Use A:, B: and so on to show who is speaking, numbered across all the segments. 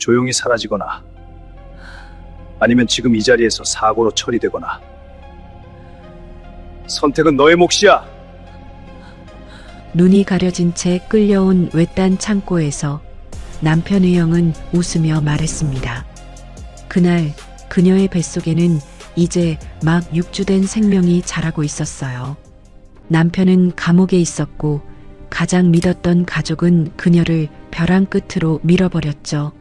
A: 조용히 사라지거나 아니면 지금 이 자리에서 사고로 처리되거나. 선택은 너의 몫이야.
B: 눈이 가려진 채 끌려온 외딴 창고에서 남편 의영은 웃으며 말했습니다. 그날 그녀의 뱃속에는 이제 막 육주된 생명이 자라고 있었어요. 남편은 감옥에 있었고 가장 믿었던 가족은 그녀를 벼랑 끝으로 밀어버렸죠.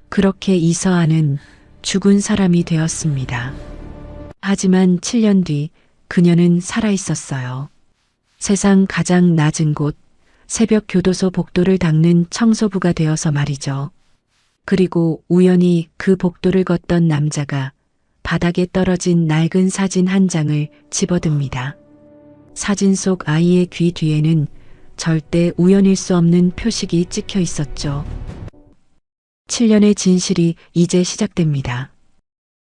B: 그렇게 이서아는 죽은 사람이 되었습니다. 하지만 7년 뒤 그녀는 살아있었어요. 세상 가장 낮은 곳, 새벽 교도소 복도를 닦는 청소부가 되어서 말이죠. 그리고 우연히 그 복도를 걷던 남자가 바닥에 떨어진 낡은 사진 한 장을 집어듭니다. 사진 속 아이의 귀 뒤에는 절대 우연일 수 없는 표식이 찍혀 있었죠. 7년의 진실이 이제 시작됩니다.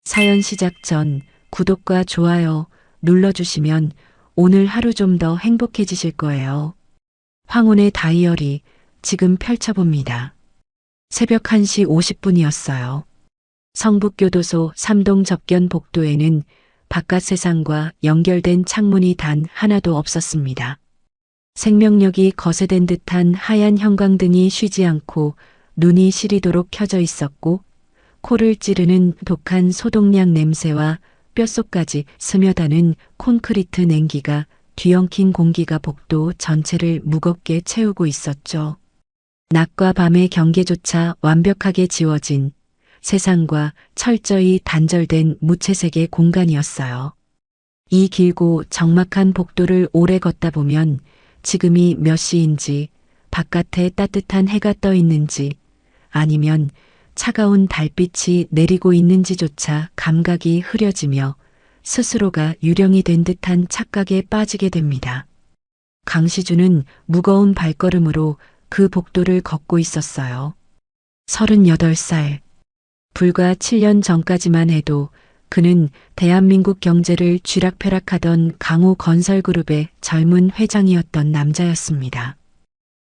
B: 사연 시작 전 구독과 좋아요 눌러주시면 오늘 하루 좀 더 행복해지실 거예요. 황혼의 다이어리 지금 펼쳐봅니다. 새벽 1시 50분이었어요. 성북교도소 3동 접견 복도에는 바깥 세상과 연결된 창문이 단 하나도 없었습니다. 생명력이 거세된 듯한 하얀 형광등이 쉬지 않고 눈이 시리도록 켜져 있었고 코를 찌르는 독한 소독약 냄새와 뼛속까지 스며드는 콘크리트 냉기가 뒤엉킨 공기가 복도 전체를 무겁게 채우고 있었죠. 낮과 밤의 경계조차 완벽하게 지워진 세상과 철저히 단절된 무채색의 공간이었어요. 이 길고 적막한 복도를 오래 걷다 보면 지금이 몇 시인지, 바깥에 따뜻한 해가 떠 있는지, 아니면 차가운 달빛이 내리고 있는지조차 감각이 흐려지며 스스로가 유령이 된 듯한 착각에 빠지게 됩니다. 강시주는 무거운 발걸음으로 그 복도를 걷고 있었어요. 38살. 불과 7년 전까지만 해도 그는 대한민국 경제를 쥐락펴락하던 강호건설그룹의 젊은 회장이었던 남자였습니다.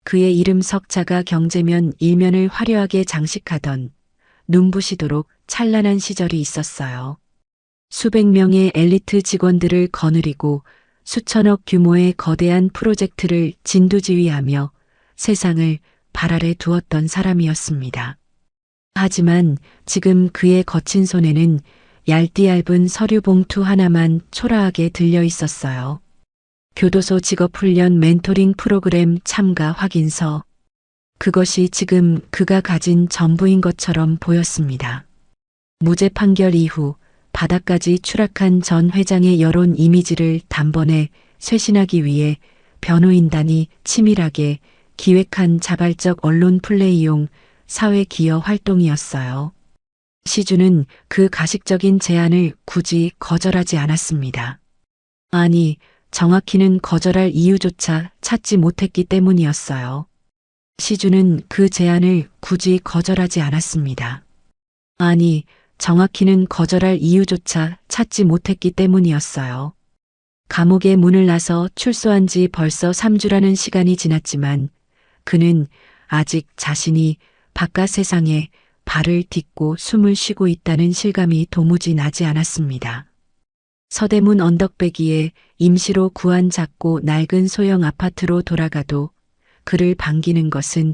B: 그의 이름 석자가 경제면 일면을 화려하게 장식하던 눈부시도록 찬란한 시절이 있었어요. 수백 명의 엘리트 직원들을 거느리고 수천억 규모의 거대한 프로젝트를 진두지휘하며 세상을 발 아래 두었던 사람이었습니다. 하지만 지금 그의 거친 손에는 얇디 얇은 서류 봉투 하나만 초라하게 들려 있었어요. 교도소 직업훈련 멘토링 프로그램 참가 확인서. 그것이 지금 그가 가진 전부인 것처럼 보였습니다. 무죄 판결 이후 바닥까지 추락한 전 회장의 여론 이미지를 단번에 쇄신하기 위해 변호인단이 치밀하게 기획한 자발적 언론 플레이용 사회 기여 활동이었어요. 시주는 그 가식적인 제안을 굳이 거절하지 않았습니다. 아니, 정확히는 거절할 이유조차 찾지 못했기 때문이었어요. 시주는 그 제안을 굳이 거절하지 않았습니다. 아니, 정확히는 거절할 이유조차 찾지 못했기 때문이었어요. 감옥의 문을 나서 출소한 지 벌써 3주라는 시간이 지났지만 그는 아직 자신이 바깥 세상에 발을 딛고 숨을 쉬고 있다는 실감이 도무지 나지 않았습니다. 서대문 언덕배기에 임시로 구한 작고 낡은 소형 아파트로 돌아가도 그를 반기는 것은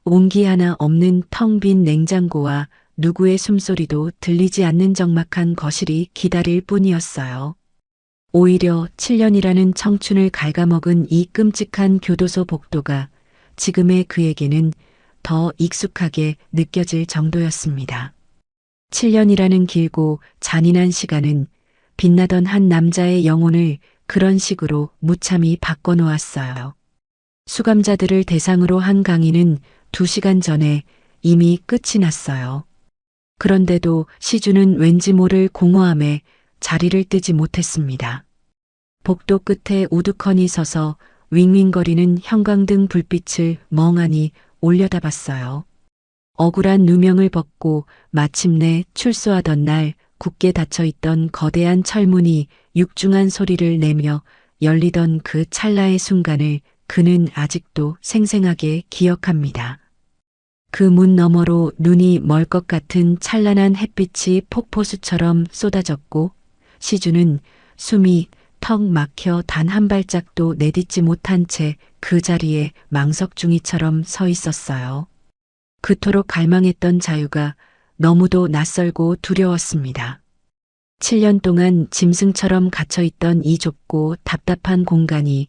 B: 온기 하나 없는 텅 빈 냉장고와 누구의 숨소리도 들리지 않는 적막한 거실이 기다릴 뿐이었어요. 오히려 7년이라는 청춘을 갉아먹은 이 끔찍한 교도소 복도가 지금의 그에게는 더 익숙하게 느껴질 정도였습니다. 7년이라는 길고 잔인한 시간은 빛나던 한 남자의 영혼을 그런 식으로 무참히 바꿔놓았어요. 수감자들을 대상으로 한 강의는 2시간 전에 이미 끝이 났어요. 그런데도 시주는 왠지 모를 공허함에 자리를 뜨지 못했습니다. 복도 끝에 우두커니 서서 윙윙거리는 형광등 불빛을 멍하니 올려다봤어요. 억울한 누명을 벗고 마침내 출소하던 날 굳게 닫혀있던 거대한 철문이 육중한 소리를 내며 열리던 그 찰나의 순간을 그는 아직도 생생하게 기억합니다. 그 문 너머로 눈이 멀 것 같은 찬란한 햇빛이 폭포수처럼 쏟아졌고 시주는 숨이 턱 막혀 단 한 발짝도 내딛지 못한 채 그 자리에 망석중이처럼 서 있었어요. 그토록 갈망했던 자유가 너무도 낯설고 두려웠습니다. 7년 동안 짐승처럼 갇혀있던 이 좁고 답답한 공간이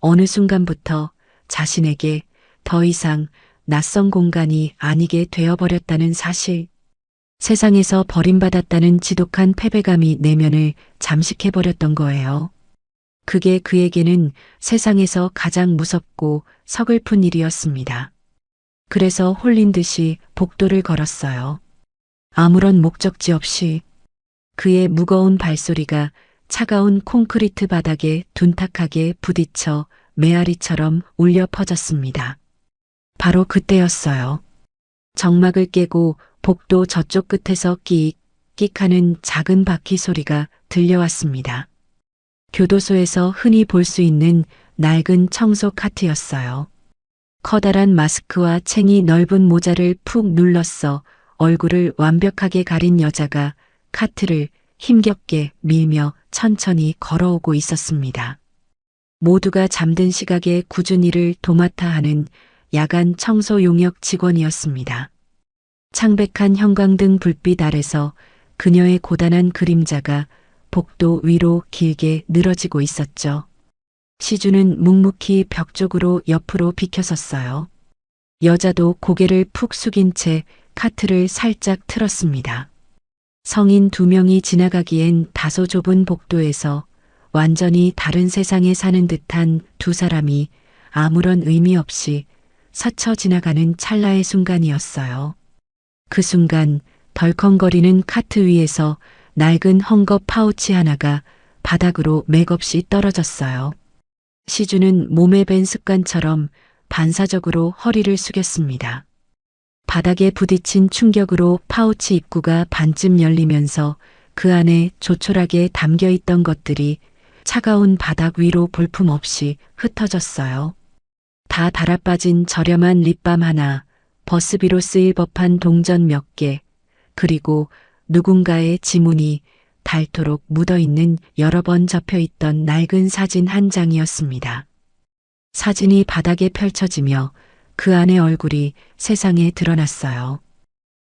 B: 어느 순간부터 자신에게 더 이상 낯선 공간이 아니게 되어버렸다는 사실, 세상에서 버림받았다는 지독한 패배감이 내면을 잠식해버렸던 거예요. 그게 그에게는 세상에서 가장 무섭고 서글픈 일이었습니다. 그래서 홀린 듯이 복도를 걸었어요. 아무런 목적지 없이. 그의 무거운 발소리가 차가운 콘크리트 바닥에 둔탁하게 부딪혀 메아리처럼 울려 퍼졌습니다. 바로 그때였어요. 정막을 깨고 복도 저쪽 끝에서 끼익, 끼익하는 작은 바퀴 소리가 들려왔습니다. 교도소에서 흔히 볼 수 있는 낡은 청소 카트였어요. 커다란 마스크와 챙이 넓은 모자를 푹 눌렀어 얼굴을 완벽하게 가린 여자가 카트를 힘겹게 밀며 천천히 걸어오고 있었습니다. 모두가 잠든 시각에 꾸준히 일을 도맡아 하는 야간 청소 용역 직원이었습니다. 창백한 형광등 불빛 아래서 그녀의 고단한 그림자가 복도 위로 길게 늘어지고 있었죠. 시주는 묵묵히 벽 쪽으로 옆으로 비켜섰어요. 여자도 고개를 푹 숙인 채 카트를 살짝 틀었습니다. 성인 2명이 지나가기엔 다소 좁은 복도에서 완전히 다른 세상에 사는 듯한 두 사람이 아무런 의미 없이 스쳐 지나가는 찰나의 순간이었어요. 그 순간 덜컹거리는 카트 위에서 낡은 헝겊 파우치 하나가 바닥으로 맥없이 떨어졌어요. 시주는 몸에 밴 습관처럼 반사적으로 허리를 숙였습니다. 바닥에 부딪힌 충격으로 파우치 입구가 반쯤 열리면서 그 안에 조촐하게 담겨있던 것들이 차가운 바닥 위로 볼품없이 흩어졌어요. 다 달아빠진 저렴한 립밤 하나, 버스비로 쓰일 법한 동전 몇 개, 그리고 누군가의 지문이 닳도록 묻어있는 여러 번 접혀있던 낡은 사진 한 장이었습니다. 사진이 바닥에 펼쳐지며 그 안의 얼굴이 세상에 드러났어요.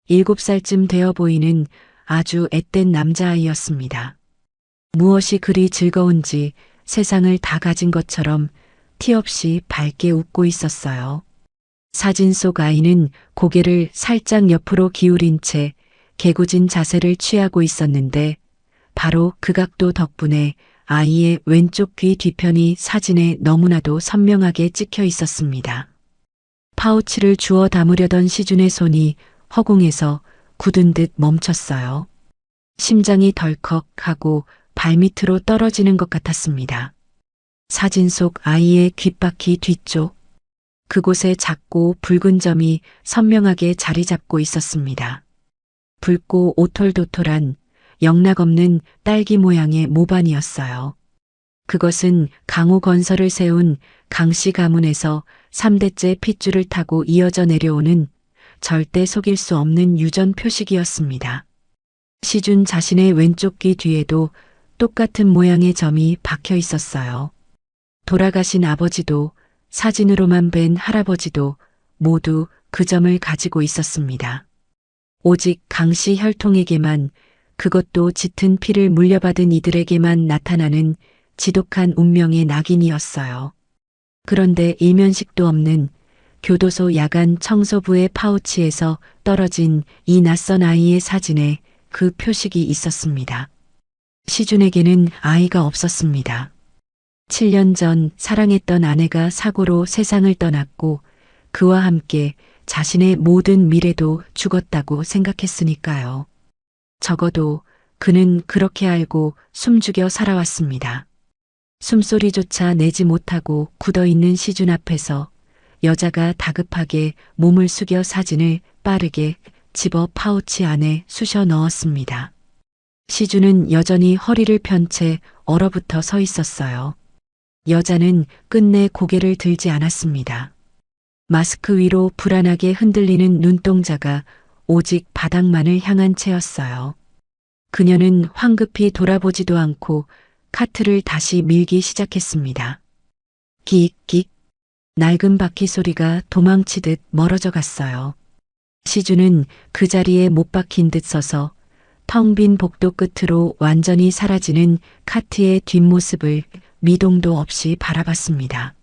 B: 7살쯤 되어 보이는 아주 앳된 남자아이였습니다. 무엇이 그리 즐거운지 세상을 다 가진 것처럼 티 없이 밝게 웃고 있었어요. 사진 속 아이는 고개를 살짝 옆으로 기울인 채 개구진 자세를 취하고 있었는데 바로 그 각도 덕분에 아이의 왼쪽 귀 뒤편이 사진에 너무나도 선명하게 찍혀 있었습니다. 파우치를 주워 담으려던 시준의 손이 허공에서 굳은 듯 멈췄어요. 심장이 덜컥하고 발밑으로 떨어지는 것 같았습니다. 사진 속 아이의 귓바퀴 뒤쪽, 그곳에 작고 붉은 점이 선명하게 자리 잡고 있었습니다. 붉고 오톨도톨한 영락없는 딸기 모양의 모반이었어요. 그것은 강호건설을 세운 강씨 가문에서 3대째 핏줄을 타고 이어져 내려오는 절대 속일 수 없는 유전 표식이었습니다. 시준 자신의 왼쪽 귀 뒤에도 똑같은 모양의 점이 박혀 있었어요. 돌아가신 아버지도 사진으로만 뵌 할아버지도 모두 그 점을 가지고 있었습니다. 오직 강씨 혈통에게만, 그것도 짙은 피를 물려받은 이들에게만 나타나는 지독한 운명의 낙인이었어요. 그런데 일면식도 없는 교도소 야간 청소부의 파우치에서 떨어진 이 낯선 아이의 사진에 그 표식이 있었습니다. 시준에게는 아이가 없었습니다. 7년 전 사랑했던 아내가 사고로 세상을 떠났고 그와 함께 자신의 모든 미래도 죽었다고 생각했으니까요. 적어도 그는 그렇게 알고 숨죽여 살아왔습니다. 숨소리조차 내지 못하고 굳어있는 시준 앞에서 여자가 다급하게 몸을 숙여 사진을 빠르게 집어 파우치 안에 쑤셔 넣었습니다. 시준은 여전히 허리를 편 채 얼어붙어 서 있었어요. 여자는 끝내 고개를 들지 않았습니다. 마스크 위로 불안하게 흔들리는 눈동자가 오직 바닥만을 향한 채였어요. 그녀는 황급히 돌아보지도 않고 카트를 다시 밀기 시작했습니다. 끽끽. 낡은 바퀴 소리가 도망치듯 멀어져 갔어요. 시주는 그 자리에 못 박힌 듯 서서 텅 빈 복도 끝으로 완전히 사라지는 카트의 뒷모습을 미동도 없이 바라봤습니다.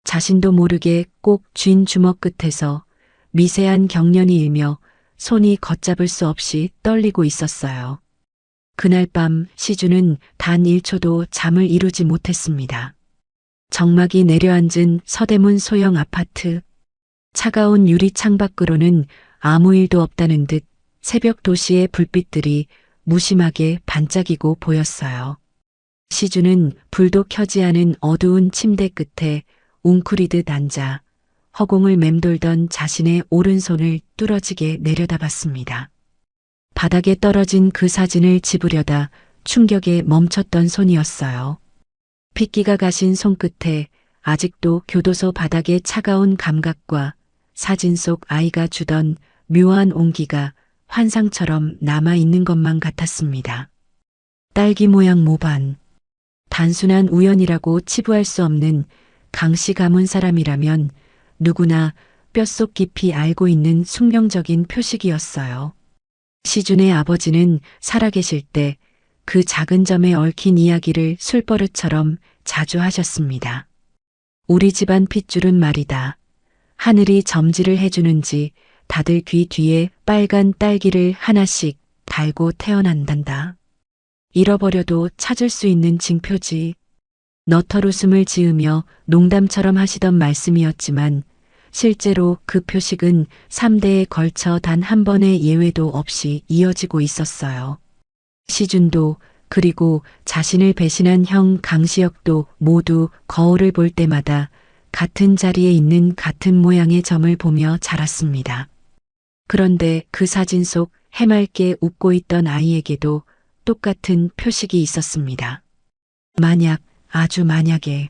B: 자신도 모르게 꼭 쥔 주먹 끝에서 미세한 경련이 일며 손이 걷잡을 수 없이 떨리고 있었어요. 그날 밤 시주는 단 1초도 잠을 이루지 못했습니다. 정막이 내려앉은 서대문 소형 아파트. 차가운 유리 창밖으로는 아무 일도 없다는 듯 새벽 도시의 불빛들이 무심하게 반짝이고 보였어요. 시주는 불도 켜지 않은 어두운 침대 끝에 웅크리듯 앉아 허공을 맴돌던 자신의 오른손을 뚫어지게 내려다봤습니다. 바닥에 떨어진 그 사진을 집으려다 충격에 멈췄던 손이었어요. 핏기가 가신 손끝에 아직도 교도소 바닥의 차가운 감각과 사진 속 아이가 주던 묘한 온기가 환상처럼 남아있는 것만 같았습니다. 딸기 모양 모반. 단순한 우연이라고 치부할 수 없는 강씨 가문 사람이라면 누구나 뼛속 깊이 알고 있는 숙명적인 표식이었어요. 시준의 아버지는 살아계실 때 그 작은 점에 얽힌 이야기를 술버릇처럼 자주 하셨습니다. 우리 집안 핏줄은 말이다. 하늘이 점지를 해주는지 다들 귀 뒤에 빨간 딸기를 하나씩 달고 태어난단다. 잃어버려도 찾을 수 있는 징표지. 너털웃음을 지으며 농담처럼 하시던 말씀이었지만 실제로 그 표식은 3대에 걸쳐 단 한 번의 예외도 없이 이어지고 있었어요. 시준도 그리고 자신을 배신한 형 강시혁도 모두 거울을 볼 때마다 같은 자리에 있는 같은 모양의 점을 보며 자랐습니다. 그런데 그 사진 속 해맑게 웃고 있던 아이에게도 똑같은 표식이 있었습니다. 만약, 아주 만약에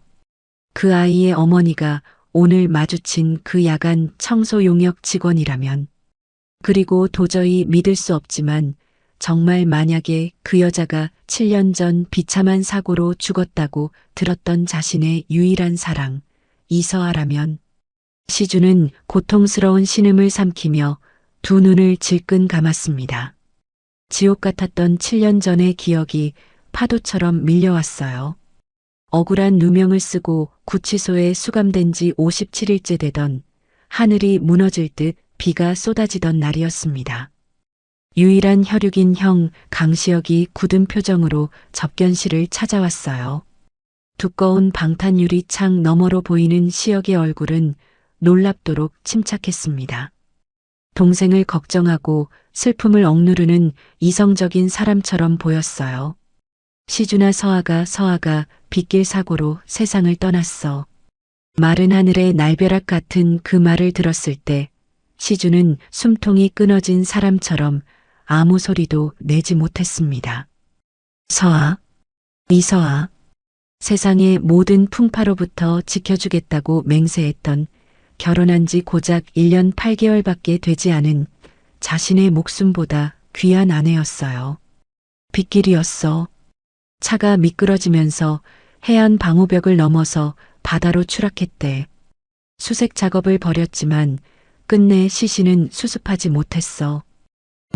B: 그 아이의 어머니가 오늘 마주친 그 야간 청소 용역 직원이라면, 그리고 도저히 믿을 수 없지만 정말 만약에 그 여자가 7년 전 비참한 사고로 죽었다고 들었던 자신의 유일한 사랑, 이서아라면. 시주는 고통스러운 신음을 삼키며 두 눈을 질끈 감았습니다. 지옥 같았던 7년 전의 기억이 파도처럼 밀려왔어요. 억울한 누명을 쓰고 구치소에 수감된 지 57일째 되던, 하늘이 무너질 듯 비가 쏟아지던 날이었습니다. 유일한 혈육인 형 강시혁이 굳은 표정으로 접견실을 찾아왔어요. 두꺼운 방탄 유리 창 너머로 보이는 시혁의 얼굴은 놀랍도록 침착했습니다. 동생을 걱정하고 슬픔을 억누르는 이성적인 사람처럼 보였어요. 시주나 서아가 빗길 사고로 세상을 떠났어. 마른 하늘의 날벼락 같은 그 말을 들었을 때 시주는 숨통이 끊어진 사람처럼 아무 소리도 내지 못했습니다. 서아, 이서아. 세상의 모든 풍파로부터 지켜주겠다고 맹세했던, 결혼한 지 고작 1년 8개월밖에 되지 않은 자신의 목숨보다 귀한 아내였어요. 빗길이었어. 차가 미끄러지면서 해안 방호벽을 넘어서 바다로 추락했대. 수색 작업을 벌였지만 끝내 시신은 수습하지 못했어.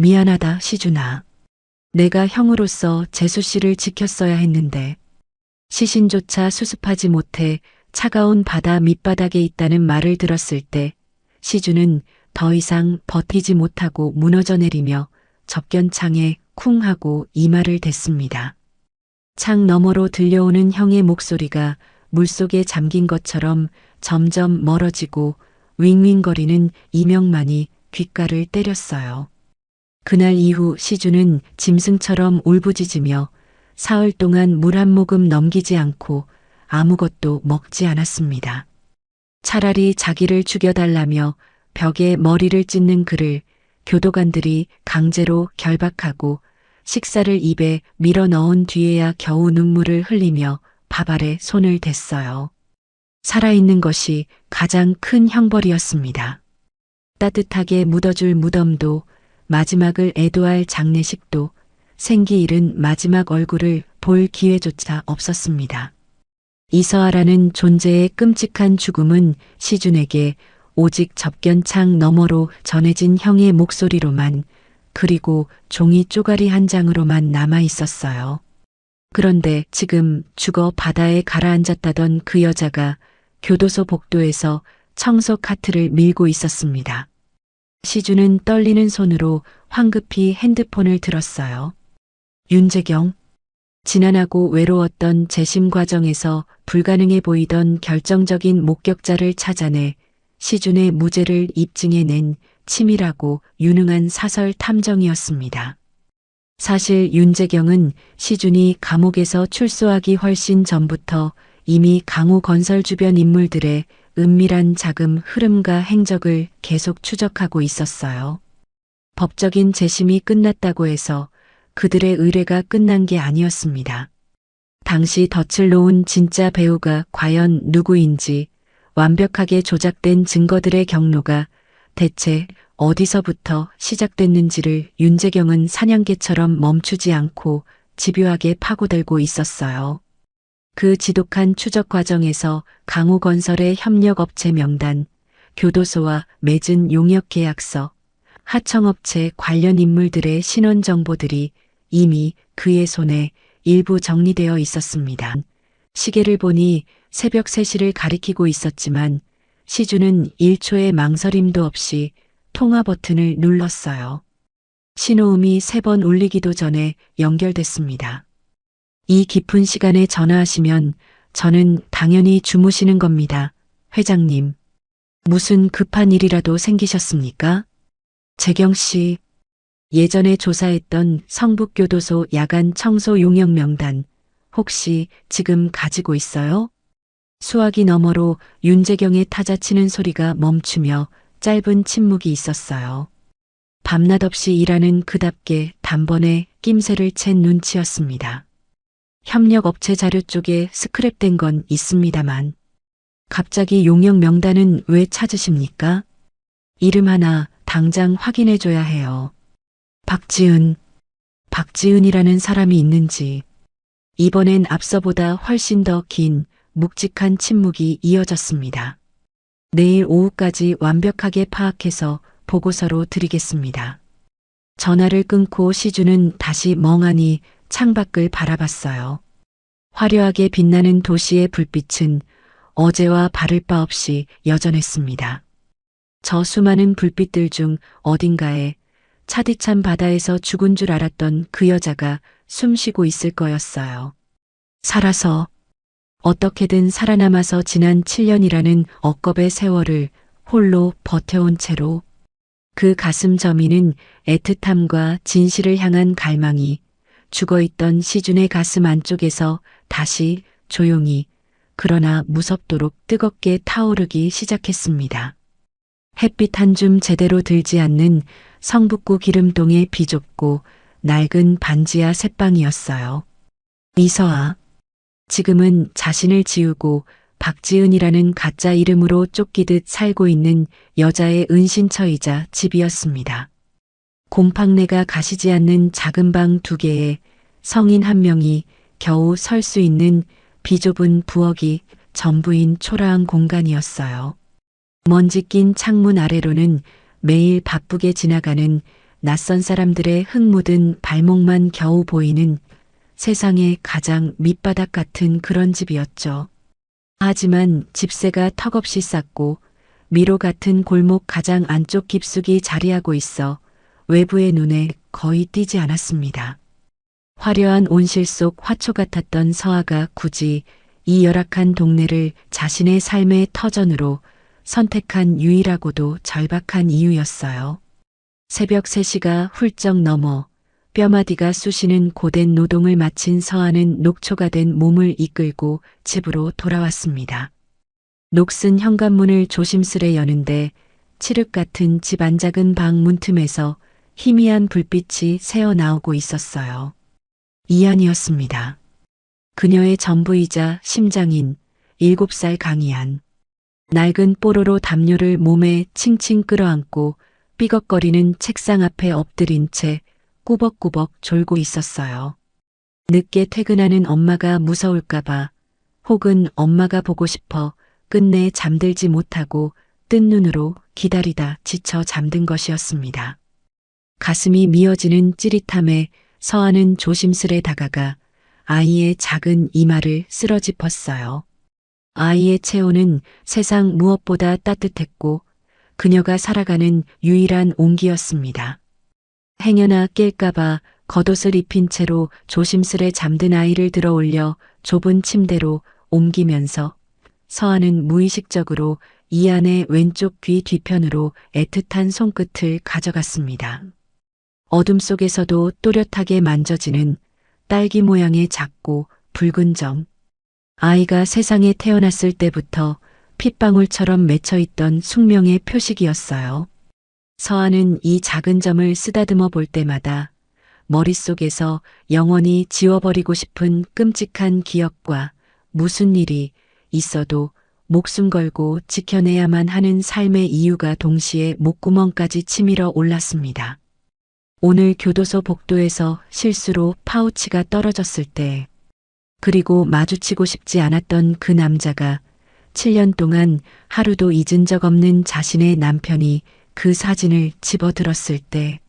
B: 미안하다, 시준아. 내가 형으로서 재수 씨를 지켰어야 했는데. 시신조차 수습하지 못해 차가운 바다 밑바닥에 있다는 말을 들었을 때 시준은 더 이상 버티지 못하고 무너져 내리며 접견창에 쿵 하고 이마를 댔습니다. 창 너머로 들려오는 형의 목소리가 물속에 잠긴 것처럼 점점 멀어지고 윙윙거리는 이명만이 귓가를 때렸어요. 그날 이후 시준은 짐승처럼 울부짖으며 사흘 동안 물 한 모금 넘기지 않고 아무것도 먹지 않았습니다. 차라리 자기를 죽여달라며 벽에 머리를 찢는 그를 교도관들이 강제로 결박하고 식사를 입에 밀어 넣은 뒤에야 겨우 눈물을 흘리며 밥 아래 손을 댔어요. 살아있는 것이 가장 큰 형벌이었습니다. 따뜻하게 묻어줄 무덤도, 마지막을 애도할 장례식도, 생기 잃은 마지막 얼굴을 볼 기회조차 없었습니다. 이서아라는 존재의 끔찍한 죽음은 시준에게 오직 접견창 너머로 전해진 형의 목소리로만, 그리고 종이 쪼가리 한 장으로만 남아 있었어요. 그런데 지금 죽어 바다에 가라앉았다던 그 여자가 교도소 복도에서 청소 카트를 밀고 있었습니다. 시준은 떨리는 손으로 황급히 핸드폰을 들었어요. 윤재경. 지난하고 외로웠던 재심 과정에서 불가능해 보이던 결정적인 목격자를 찾아내 시준의 무죄를 입증해낸 치밀하고 유능한 사설 탐정이었습니다. 사실 윤재경은 시준이 감옥에서 출소하기 훨씬 전부터 이미 강우건설 주변 인물들의 은밀한 자금 흐름과 행적을 계속 추적하고 있었어요. 법적인 재심이 끝났다고 해서 그들의 의뢰가 끝난 게 아니었습니다. 당시 덫을 놓은 진짜 배우가 과연 누구인지, 완벽하게 조작된 증거들의 경로가 대체 어디서부터 시작됐는지를 윤재경은 사냥개처럼 멈추지 않고 집요하게 파고들고 있었어요. 그 지독한 추적 과정에서 강우건설의 협력업체 명단, 교도소와 맺은 용역계약서, 하청업체 관련 인물들의 신원 정보들이 이미 그의 손에 일부 정리되어 있었습니다. 시계를 보니 새벽 3시를 가리키고 있었지만 시준은 1초의 망설임도 없이 통화 버튼을 눌렀어요. 신호음이 3번 울리기도 전에 연결됐습니다. 이 깊은 시간에 전화하시면 저는 당연히 주무시는 겁니다. 회장님. 무슨 급한 일이라도 생기셨습니까? 재경 씨. 예전에 조사했던 성북교도소 야간 청소 용역 명단 혹시 지금 가지고 있어요? 수화기 너머로 윤재경의 타자치는 소리가 멈추며 짧은 침묵이 있었어요. 밤낮 없이 일하는 그답게 단번에 낌새를 챈 눈치였습니다. 협력업체 자료 쪽에 스크랩된 건 있습니다만 갑자기 용역 명단은 왜 찾으십니까? 이름 하나 당장 확인해줘야 해요. 박지은이라는 사람이 있는지. 이번엔 앞서보다 훨씬 더 긴 묵직한 침묵이 이어졌습니다. 내일 오후까지 완벽하게 파악해서 보고서로 드리겠습니다. 전화를 끊고 시준은 다시 멍하니 창밖을 바라봤어요. 화려하게 빛나는 도시의 불빛은 어제와 바를 바 없이 여전했습니다. 저 수많은 불빛들 중 어딘가에 차디찬 바다에서 죽은 줄 알았던 그 여자가 숨쉬고 있을 거였어요. 살아서, 어떻게든 살아남아서 지난 7년이라는 억겁의 세월을 홀로 버텨온 채로 그 가슴 저미는 애틋함과 진실을 향한 갈망이 죽어있던 시준의 가슴 안쪽에서 다시 조용히 그러나 무섭도록 뜨겁게 타오르기 시작했습니다. 햇빛 한 줌 제대로 들지 않는 성북구 기름동의 비좁고 낡은 반지하 새방이었어요. 이서아. 지금은 자신을 지우고 박지은이라는 가짜 이름으로 쫓기듯 살고 있는 여자의 은신처이자 집이었습니다. 곰팡내가 가시지 않는 작은 방 2개에 성인 1명이 겨우 설 수 있는 비좁은 부엌이 전부인 초라한 공간이었어요. 먼지 낀 창문 아래로는 매일 바쁘게 지나가는 낯선 사람들의 흙 묻은 발목만 겨우 보이는 세상의 가장 밑바닥 같은 그런 집이었죠. 하지만 집세가 턱없이 쌌고 미로 같은 골목 가장 안쪽 깊숙이 자리하고 있어 외부의 눈에 거의 띄지 않았습니다. 화려한 온실 속 화초 같았던 서아가 굳이 이 열악한 동네를 자신의 삶의 터전으로 선택한 유일하고도 절박한 이유였어요. 새벽 3시가 훌쩍 넘어 뼈마디가 쑤시는 고된 노동을 마친 서아는 녹초가 된 몸을 이끌고 집으로 돌아왔습니다. 녹슨 현관문을 조심스레 여는데 칠흑 같은 집 안작은 방 문틈에서 희미한 불빛이 새어나오고 있었어요. 이안이었습니다. 그녀의 전부이자 심장인 7살 강희안. 낡은 뽀로로 담요를 몸에 칭칭 끌어안고 삐걱거리는 책상 앞에 엎드린 채 꾸벅꾸벅 졸고 있었어요. 늦게 퇴근하는 엄마가 무서울까봐 혹은 엄마가 보고 싶어 끝내 잠들지 못하고 뜬 눈으로 기다리다 지쳐 잠든 것이었습니다. 가슴이 미어지는 찌릿함에 서아는 조심스레 다가가 아이의 작은 이마를 쓰러짚었어요. 아이의 체온은 세상 무엇보다 따뜻했고 그녀가 살아가는 유일한 온기였습니다. 행여나 깰까봐 겉옷을 입힌 채로 조심스레 잠든 아이를 들어 올려 좁은 침대로 옮기면서 서아는 무의식적으로 이안의 왼쪽 귀 뒤편으로 애틋한 손끝을 가져갔습니다. 어둠 속에서도 또렷하게 만져지는 딸기 모양의 작고 붉은 점. 아이가 세상에 태어났을 때부터 핏방울처럼 맺혀있던 숙명의 표식이었어요. 서아는 이 작은 점을 쓰다듬어 볼 때마다 머릿속에서 영원히 지워버리고 싶은 끔찍한 기억과 무슨 일이 있어도 목숨 걸고 지켜내야만 하는 삶의 이유가 동시에 목구멍까지 치밀어 올랐습니다. 오늘 교도소 복도에서 실수로 파우치가 떨어졌을 때, 그리고 마주치고 싶지 않았던 그 남자가 7년 동안 하루도 잊은 적 없는 자신의 남편이 그 사진을 집어들었을 때,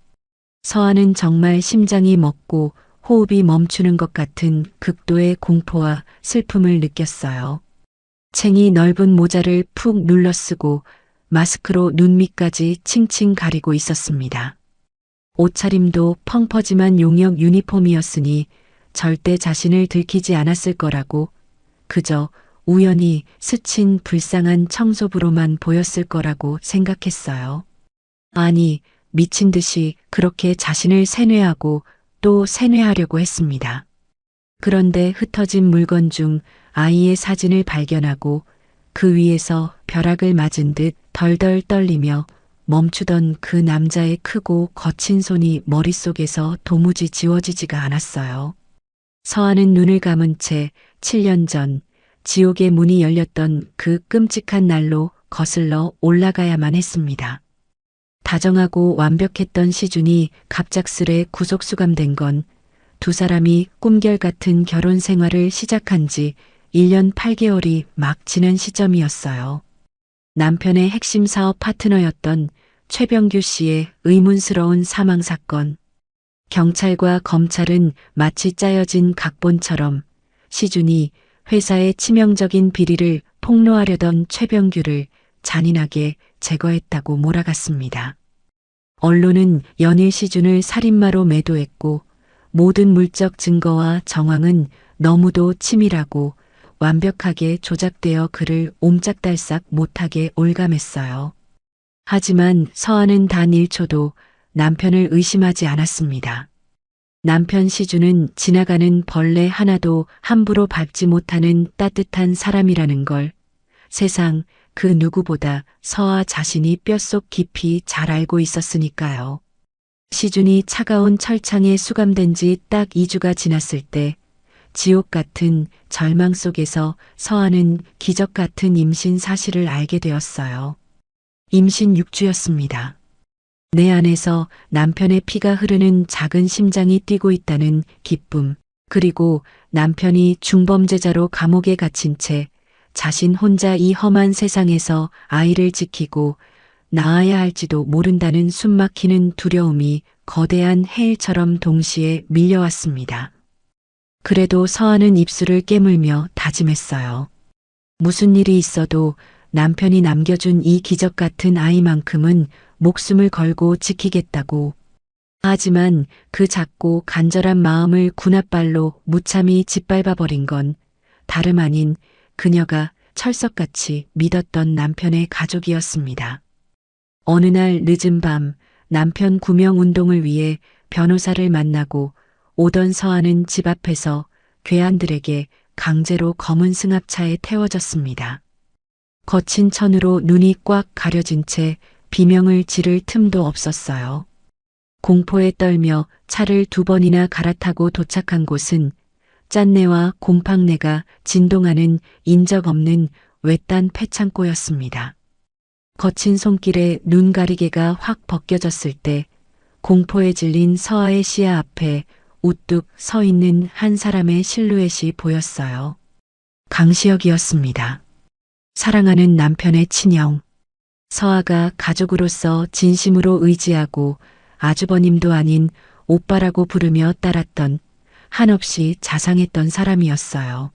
B: 서아는 정말 심장이 멎고 호흡이 멈추는 것 같은 극도의 공포와 슬픔을 느꼈어요. 챙이 넓은 모자를 푹 눌러쓰고 마스크로 눈 밑까지 칭칭 가리고 있었습니다. 옷차림도 펑퍼짐한 용역 유니폼이었으니 절대 자신을 들키지 않았을 거라고, 그저 우연히 스친 불쌍한 청소부로만 보였을 거라고 생각했어요. 아니, 미친 듯이 그렇게 자신을 세뇌하고 또 세뇌하려고 했습니다. 그런데 흩어진 물건 중 아이의 사진을 발견하고 그 위에서 벼락을 맞은 듯 덜덜 떨리며 멈추던 그 남자의 크고 거친 손이 머릿속에서 도무지 지워지지가 않았어요. 서아는 눈을 감은 채 7년 전 지옥의 문이 열렸던 그 끔찍한 날로 거슬러 올라가야만 했습니다. 다정하고 완벽했던 시준이 갑작스레 구속 수감된 건 두 사람이 꿈결 같은 결혼 생활을 시작한 지 1년 8개월이 막 지난 시점이었어요. 남편의 핵심 사업 파트너였던 최병규 씨의 의문스러운 사망 사건. 경찰과 검찰은 마치 짜여진 각본처럼 시준이 회사의 치명적인 비리를 폭로하려던 최병규를 잔인하게 제거했다고 몰아갔습니다. 언론은 연일 시준을 살인마로 매도했고 모든 물적 증거와 정황은 너무도 치밀하고 완벽하게 조작되어 그를 옴짝달싹 못하게 올감했어요. 하지만 서아는 단 1초도 남편을 의심하지 않았습니다. 남편 시준은 지나가는 벌레 하나도 함부로 밟지 못하는 따뜻한 사람이라는 걸 세상 그 누구보다 서아 자신이 뼛속 깊이 잘 알고 있었으니까요. 시준이 차가운 철창에 수감된 지 딱 2주가 지났을 때 지옥 같은 절망 속에서 서아는 기적 같은 임신 사실을 알게 되었어요. 임신 6주였습니다. 내 안에서 남편의 피가 흐르는 작은 심장이 뛰고 있다는 기쁨, 그리고 남편이 중범죄자로 감옥에 갇힌 채 자신 혼자 이 험한 세상에서 아이를 지키고 낳아야 할지도 모른다는 숨막히는 두려움이 거대한 해일처럼 동시에 밀려왔습니다. 그래도 서아는 입술을 깨물며 다짐했어요. 무슨 일이 있어도 남편이 남겨준 이 기적 같은 아이만큼은 목숨을 걸고 지키겠다고. 하지만 그 작고 간절한 마음을 군홧발로 무참히 짓밟아버린 건 다름 아닌 그녀가 철석같이 믿었던 남편의 가족이었습니다. 어느 날 늦은 밤 남편 구명 운동을 위해 변호사를 만나고 오던 서아는 집 앞에서 괴한들에게 강제로 검은 승합차에 태워졌습니다. 거친 천으로 눈이 꽉 가려진 채 비명을 지를 틈도 없었어요. 공포에 떨며 차를 2번이나 갈아타고 도착한 곳은 짠내와 곰팡내가 진동하는 인적 없는 외딴 폐창고였습니다. 거친 손길에 눈 가리개가 확 벗겨졌을 때 공포에 질린 서아의 시야 앞에 우뚝 서 있는 한 사람의 실루엣이 보였어요. 강시혁이었습니다. 사랑하는 남편의 친형. 서아가 가족으로서 진심으로 의지하고 아주버님도 아닌 오빠라고 부르며 따랐던 한없이 자상했던 사람이었어요.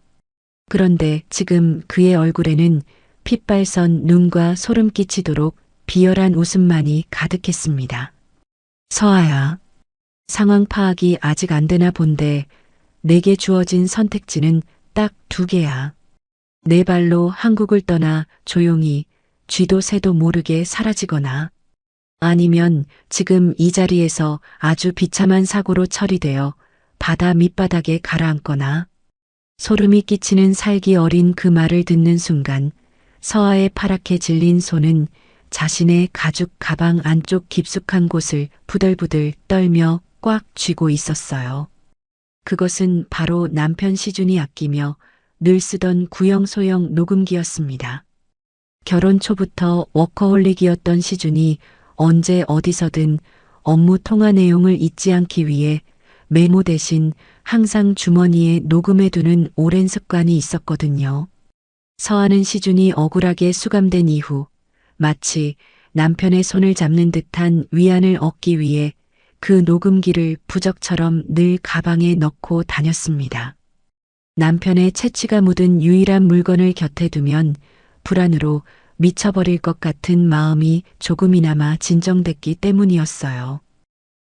B: 그런데 지금 그의 얼굴에는 핏발선 눈과 소름 끼치도록 비열한 웃음만이 가득했습니다. 서아야, 상황 파악이 아직 안 되나 본데 내게 주어진 선택지는 딱 2개야. 내 발로 한국을 떠나 조용히 쥐도 새도 모르게 사라지거나 아니면 지금 이 자리에서 아주 비참한 사고로 처리되어 바다 밑바닥에 가라앉거나. 소름이 끼치는 살기 어린 그 말을 듣는 순간 서아의 파랗게 질린 손은 자신의 가죽 가방 안쪽 깊숙한 곳을 부들부들 떨며 꽉 쥐고 있었어요. 그것은 바로 남편 시준이 아끼며 늘 쓰던 구형 소형 녹음기였습니다. 결혼 초부터 워커홀릭이었던 시준이 언제 어디서든 업무 통화 내용을 잊지 않기 위해 메모 대신 항상 주머니에 녹음해두는 오랜 습관이 있었거든요. 서아는 시준이 억울하게 수감된 이후 마치 남편의 손을 잡는 듯한 위안을 얻기 위해 그 녹음기를 부적처럼 늘 가방에 넣고 다녔습니다. 남편의 채취가 묻은 유일한 물건을 곁에 두면 불안으로 미쳐버릴 것 같은 마음이 조금이나마 진정됐기 때문이었어요.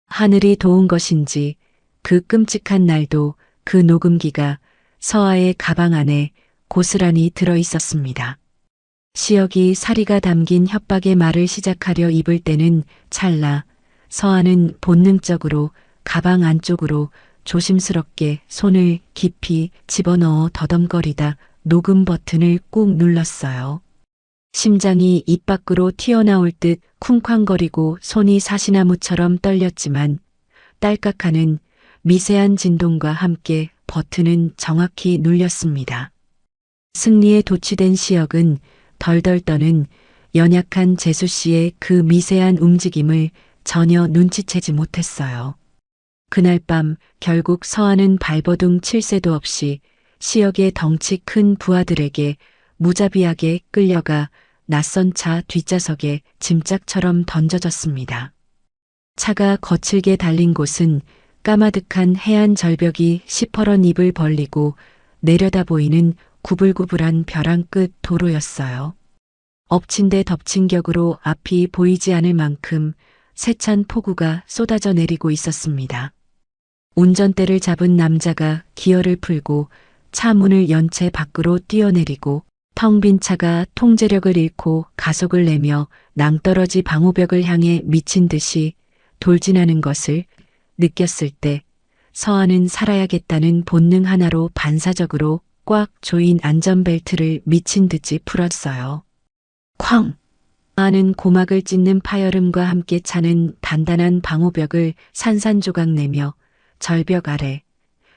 B: 하늘이 도운 것인지 그 끔찍한 날도 그 녹음기가 서아의 가방 안에 고스란히 들어 있었습니다. 시혁이 사리가 담긴 협박의 말을 시작하려 입을 때는 찰나 서아는 본능적으로 가방 안쪽으로 조심스럽게 손을 깊이 집어넣어 더듬거리다 녹음 버튼을 꾹 눌렀어요. 심장이 입 밖으로 튀어나올 듯 쿵쾅거리고 손이 사시나무처럼 떨렸지만 딸깍하는 미세한 진동과 함께 버튼은 정확히 눌렸습니다. 승리에 도취된 시혁은 덜덜 떠는 연약한 재수 씨의 그 미세한 움직임을 전혀 눈치채지 못했어요. 그날 밤 결국 서아는 발버둥 칠 새도 없이 시혁의 덩치 큰 부하들에게 무자비하게 끌려가 낯선 차 뒷좌석에 짐짝처럼 던져졌습니다. 차가 거칠게 달린 곳은 까마득한 해안 절벽이 시퍼런 입을 벌리고 내려다 보이는 구불구불한 벼랑 끝 도로였어요. 엎친 데 덮친 격으로 앞이 보이지 않을 만큼 세찬 폭우가 쏟아져 내리고 있었습니다. 운전대를 잡은 남자가 기어를 풀고 차 문을 연 채 밖으로 뛰어내리고 텅 빈 차가 통제력을 잃고 가속을 내며 낭떠러지 방호벽을 향해 미친 듯이 돌진하는 것을 느꼈을 때 서아는 살아야겠다는 본능 하나로 반사적으로 꽉 조인 안전벨트를 미친 듯이 풀었어요. 쾅! 아는 고막을 찢는 파열음과 함께 차는 단단한 방호벽을 산산조각 내며 절벽 아래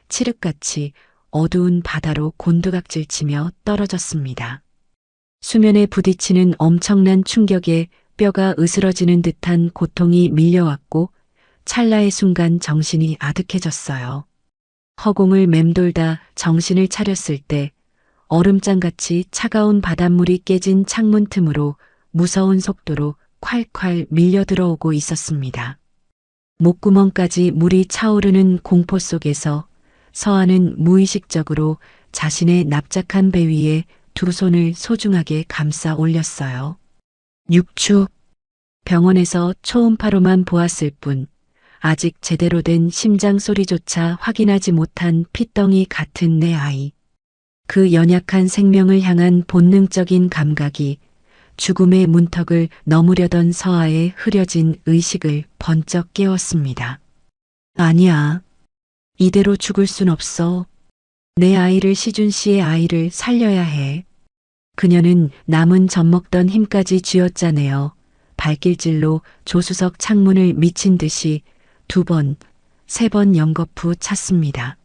B: 칠흑같이 어두운 바다로 곤두박질치며 떨어졌습니다. 수면에 부딪히는 엄청난 충격에 뼈가 으스러지는 듯한 고통이 밀려왔고 찰나의 순간 정신이 아득해졌어요. 허공을 맴돌다 정신을 차렸을 때 얼음장같이 차가운 바닷물이 깨진 창문 틈으로 무서운 속도로 콸콸 밀려들어오고 있었습니다. 목구멍까지 물이 차오르는 공포 속에서 서아는 무의식적으로 자신의 납작한 배 위에 두 손을 소중하게 감싸 올렸어요. 6주. 병원에서 초음파로만 보았을 뿐 아직 제대로 된 심장 소리조차 확인하지 못한 핏덩이 같은 내 아이. 그 연약한 생명을 향한 본능적인 감각이 죽음의 문턱을 넘으려던 서아의 흐려진 의식을 번쩍 깨웠습니다. 아니야. 이대로 죽을 순 없어. 내 아이를 시준 씨의 아이를 살려야 해. 그녀는 남은 젖먹던 힘까지 쥐어짜내어 발길질로 조수석 창문을 미친 듯이 2번, 3번 연거푸 찼습니다.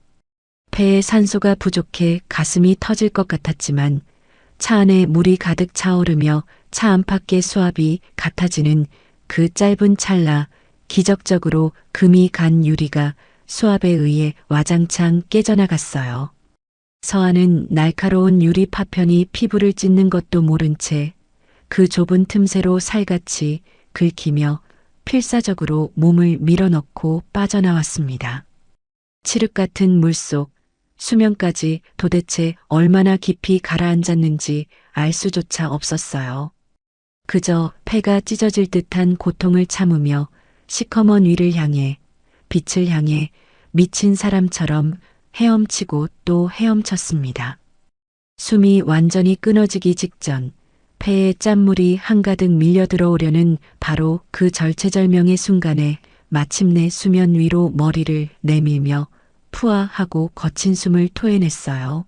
B: 폐에 산소가 부족해 가슴이 터질 것 같았지만 차 안에 물이 가득 차오르며 차 안팎의 수압이 같아지는 그 짧은 찰나 기적적으로 금이 간 유리가 수압에 의해 와장창 깨져나갔어요. 서한은 날카로운 유리 파편이 피부를 찢는 것도 모른 채 그 좁은 틈새로 살같이 긁히며 필사적으로 몸을 밀어넣고 빠져나왔습니다. 칠흑 같은 물속 수면까지 도대체 얼마나 깊이 가라앉았는지 알 수조차 없었어요. 그저 폐가 찢어질 듯한 고통을 참으며 시커먼 위를 향해 빛을 향해 미친 사람처럼 헤엄치고 또 헤엄쳤습니다. 숨이 완전히 끊어지기 직전 폐에 짠물이 한가득 밀려 들어오려는 바로 그 절체절명의 순간에 마침내 수면 위로 머리를 내밀며 푸아 하고 거친 숨을 토해냈어요.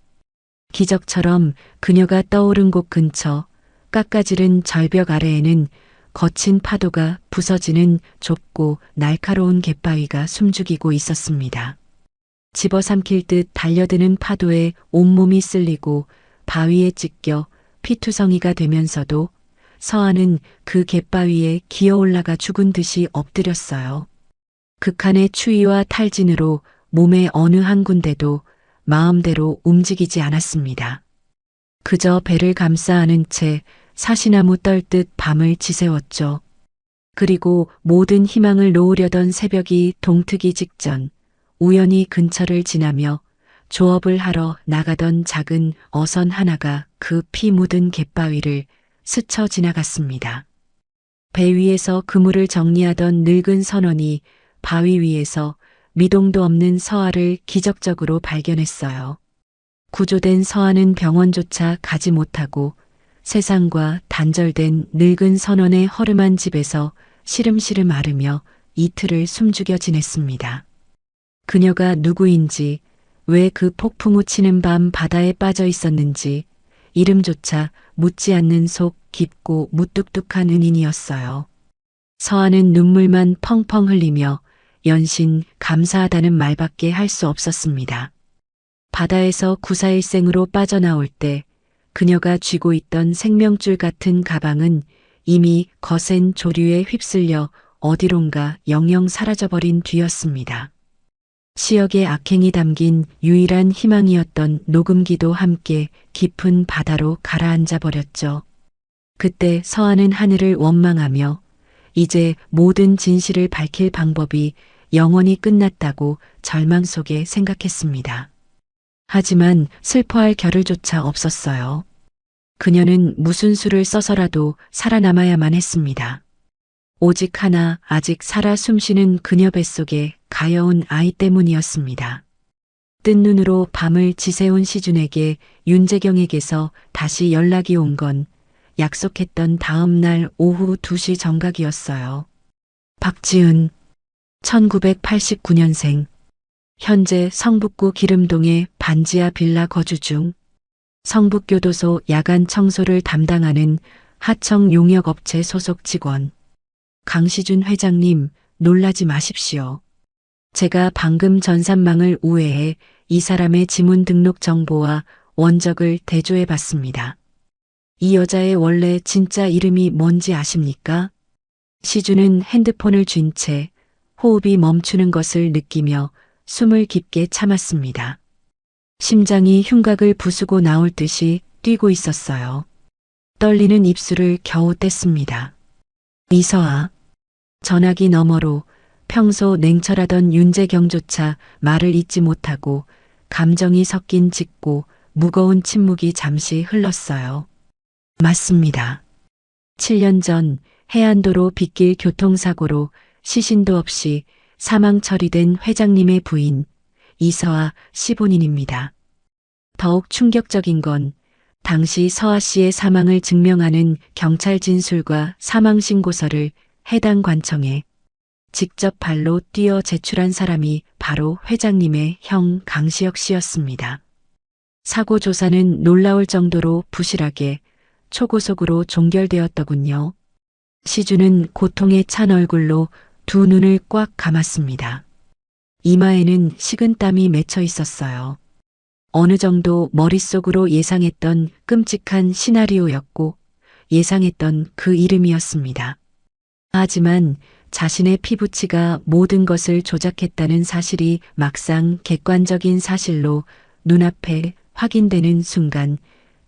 B: 기적처럼 그녀가 떠오른 곳 근처 깎아지른 절벽 아래에는 거친 파도가 부서지는 좁고 날카로운 갯바위가 숨죽이고 있었습니다. 집어삼킬 듯 달려드는 파도에 온몸이 쓸리고 바위에 찢겨 피투성이가 되면서도 서한은 그 갯바위에 기어올라가 죽은 듯이 엎드렸어요. 극한의 추위와 탈진으로 몸의 어느 한 군데도 마음대로 움직이지 않았습니다. 그저 배를 감싸 안은 채 사시나무 떨듯 밤을 지새웠죠. 그리고 모든 희망을 놓으려던 새벽이 동트기 직전 우연히 근처를 지나며 조업을 하러 나가던 작은 어선 하나가 그 피 묻은 갯바위를 스쳐 지나갔습니다. 배 위에서 그물을 정리하던 늙은 선원이 바위 위에서 미동도 없는 서아를 기적적으로 발견했어요. 구조된 서아는 병원조차 가지 못하고 세상과 단절된 늙은 선원의 허름한 집에서 시름시름 앓으며 이틀을 숨죽여 지냈습니다. 그녀가 누구인지, 왜 그 폭풍우 치는 밤 바다에 빠져 있었는지 이름조차 묻지 않는 속 깊고 무뚝뚝한 은인이었어요. 서아는 눈물만 펑펑 흘리며 연신 감사하다는 말밖에 할 수 없었습니다. 바다에서 구사일생으로 빠져나올 때 그녀가 쥐고 있던 생명줄 같은 가방은 이미 거센 조류에 휩쓸려 어디론가 영영 사라져버린 뒤였습니다. 시역의 악행이 담긴 유일한 희망이었던 녹음기도 함께 깊은 바다로 가라앉아 버렸죠. 그때 서한은 하늘을 원망하며 이제 모든 진실을 밝힐 방법이 영원히 끝났다고 절망 속에 생각했습니다. 하지만 슬퍼할 겨를조차 없었어요. 그녀는 무슨 수를 써서라도 살아남아야만 했습니다. 오직 하나 아직 살아 숨쉬는 그녀 뱃속에 가여운 아이 때문이었습니다. 뜬 눈으로 밤을 지새운 시준에게 윤재경에게서 다시 연락이 온 건 약속했던 다음 날 오후 2시 정각이었어요. 박지은, 1989년생, 현재 성북구 기름동의 반지하 빌라 거주 중, 성북교도소 야간 청소를 담당하는 하청 용역업체 소속 직원. 강시준 회장님, 놀라지 마십시오. 제가 방금 전산망을 우회해 이 사람의 지문 등록 정보와 원적을 대조해 봤습니다. 이 여자의 원래 진짜 이름이 뭔지 아십니까? 시준은 핸드폰을 쥔 채 호흡이 멈추는 것을 느끼며 숨을 깊게 참았습니다. 심장이 흉곽을 부수고 나올 듯이 뛰고 있었어요. 떨리는 입술을 겨우 뗐습니다. 이서아. 전화기 너머로 평소 냉철하던 윤재경조차 말을 잇지 못하고 감정이 섞인 짙고 무거운 침묵이 잠시 흘렀어요. 맞습니다. 7년 전 해안도로 빗길 교통사고로 시신도 없이 사망 처리된 회장님의 부인 이서아 씨 본인입니다. 더욱 충격적인 건 당시 서아 씨의 사망을 증명하는 경찰 진술과 사망신고서를 해당 관청에 직접 발로 뛰어 제출한 사람이 바로 회장님의 형 강시혁 씨였습니다. 사고 조사는 놀라울 정도로 부실하게 초고속으로 종결되었더군요. 시주는 고통에 찬 얼굴로 두 눈을 꽉 감았습니다. 이마에는 식은땀이 맺혀 있었어요. 어느 정도 머릿속으로 예상했던 끔찍한 시나리오였고 예상했던 그 이름이었습니다. 하지만 자신의 피부치가 모든 것을 조작했다는 사실이 막상 객관적인 사실로 눈앞에 확인되는 순간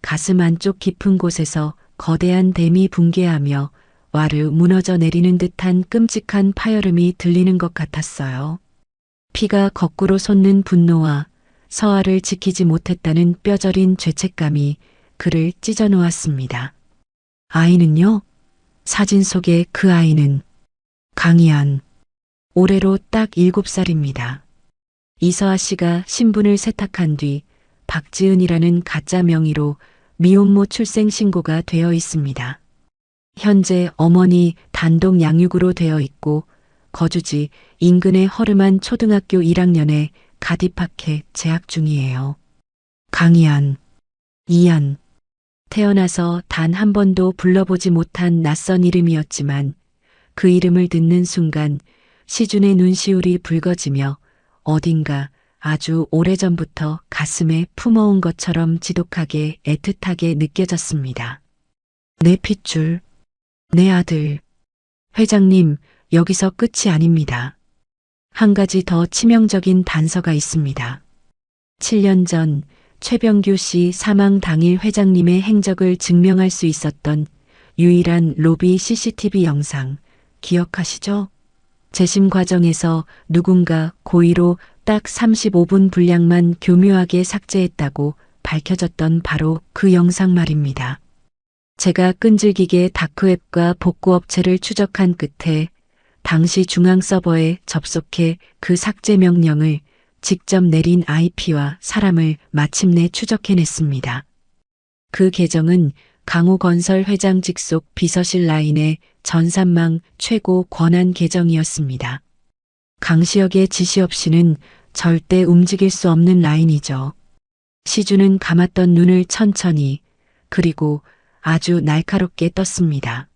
B: 가슴 안쪽 깊은 곳에서 거대한 댐이 붕괴하며 와르 무너져 내리는 듯한 끔찍한 파열음이 들리는 것 같았어요. 피가 거꾸로 솟는 분노와 서아를 지키지 못했다는 뼈저린 죄책감이 그를 찢어놓았습니다. 아이는요? 사진 속의 그 아이는 강희안. 올해로 딱 7살입니다. 이서아 씨가 신분을 세탁한 뒤 박지은이라는 가짜 명의로 미혼모 출생 신고가 되어 있습니다. 현재 어머니 단독 양육으로 되어 있고 거주지 인근의 허름한 초등학교 1학년에 갓 입학해 재학 중이에요. 강희안, 이안. 태어나서 단 한 번도 불러보지 못한 낯선 이름이었지만 그 이름을 듣는 순간 시준의 눈시울이 붉어지며 어딘가 아주 오래전부터 가슴에 품어온 것처럼 지독하게 애틋하게 느껴졌습니다. 내 핏줄, 내 아들. 회장님, 여기서 끝이 아닙니다. 한 가지 더 치명적인 단서가 있습니다. 7년 전 최병규 씨 사망 당일 회장님의 행적을 증명할 수 있었던 유일한 로비 CCTV 영상 기억하시죠? 재심 과정에서 누군가 고의로 딱 35분 분량만 교묘하게 삭제했다고 밝혀졌던 바로 그 영상 말입니다. 제가 끈질기게 다크웹과 복구업체를 추적한 끝에 당시 중앙 서버에 접속해 그 삭제 명령을 직접 내린 IP와 사람을 마침내 추적해냈습니다. 그 계정은 강호건설 회장 직속 비서실 라인의 전산망 최고 권한 계정이었습니다. 강시혁의 지시 없이는 절대 움직일 수 없는 라인이죠. 시주는 감았던 눈을 천천히 그리고 아주 날카롭게 떴습니다.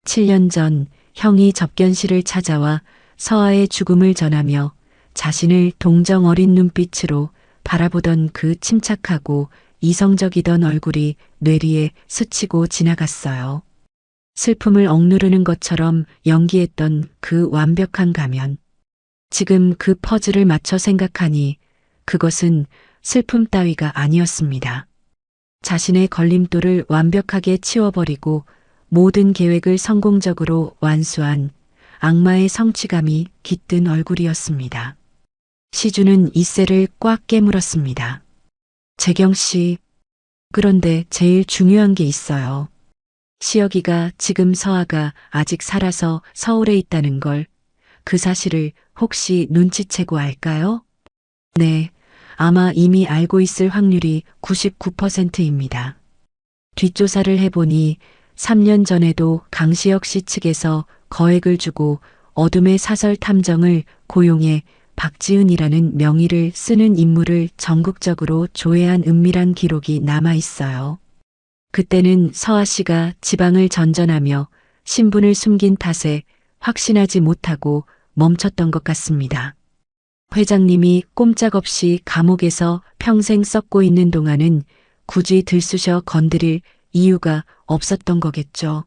B: 7년 전 형이 접견실을 찾아와 서아의 죽음을 전하며 자신을 동정 어린 눈빛으로 바라보던 그 침착하고 이성적이던 얼굴이 뇌리에 스치고 지나갔어요. 슬픔을 억누르는 것처럼 연기했던 그 완벽한 가면. 지금 그 퍼즐을 맞춰 생각하니 그것은 슬픔 따위가 아니었습니다. 자신의 걸림돌을 완벽하게 치워버리고 모든 계획을 성공적으로 완수한 악마의 성취감이 깃든 얼굴이었습니다. 시주는 이새를 꽉 깨물었습니다. 재경 씨, 그런데 제일 중요한 게 있어요. 시혁이가 지금 서아가 아직 살아서 서울에 있다는 걸, 그 사실을 혹시 눈치채고 알까요? 네, 아마 이미 알고 있을 확률이 99%입니다. 뒷조사를 해보니 3년 전에도 강시혁 씨 측에서 거액을 주고 어둠의 사설 탐정을 고용해 박지은이라는 명의를 쓰는 인물을 전국적으로 조회한 은밀한 기록이 남아 있어요. 그때는 서아 씨가 지방을 전전하며 신분을 숨긴 탓에 확신하지 못하고 멈췄던 것 같습니다. 회장님이 꼼짝없이 감옥에서 평생 썩고 있는 동안은 굳이 들쑤셔 건드릴 이유가 없었던 거겠죠.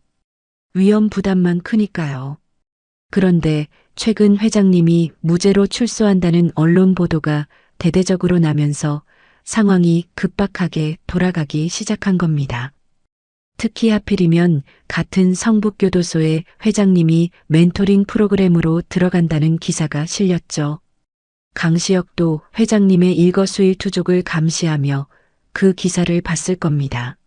B: 위험 부담만 크니까요. 그런데 최근 회장님이 무죄로 출소한다는 언론 보도가 대대적으로 나면서 상황이 급박하게 돌아가기 시작한 겁니다. 특히 하필이면 같은 성북교도소의 회장님이 멘토링 프로그램으로 들어간다는 기사가 실렸죠. 강시혁도 회장님의 일거수일투족을 감시하며 그 기사를 봤을 겁니다.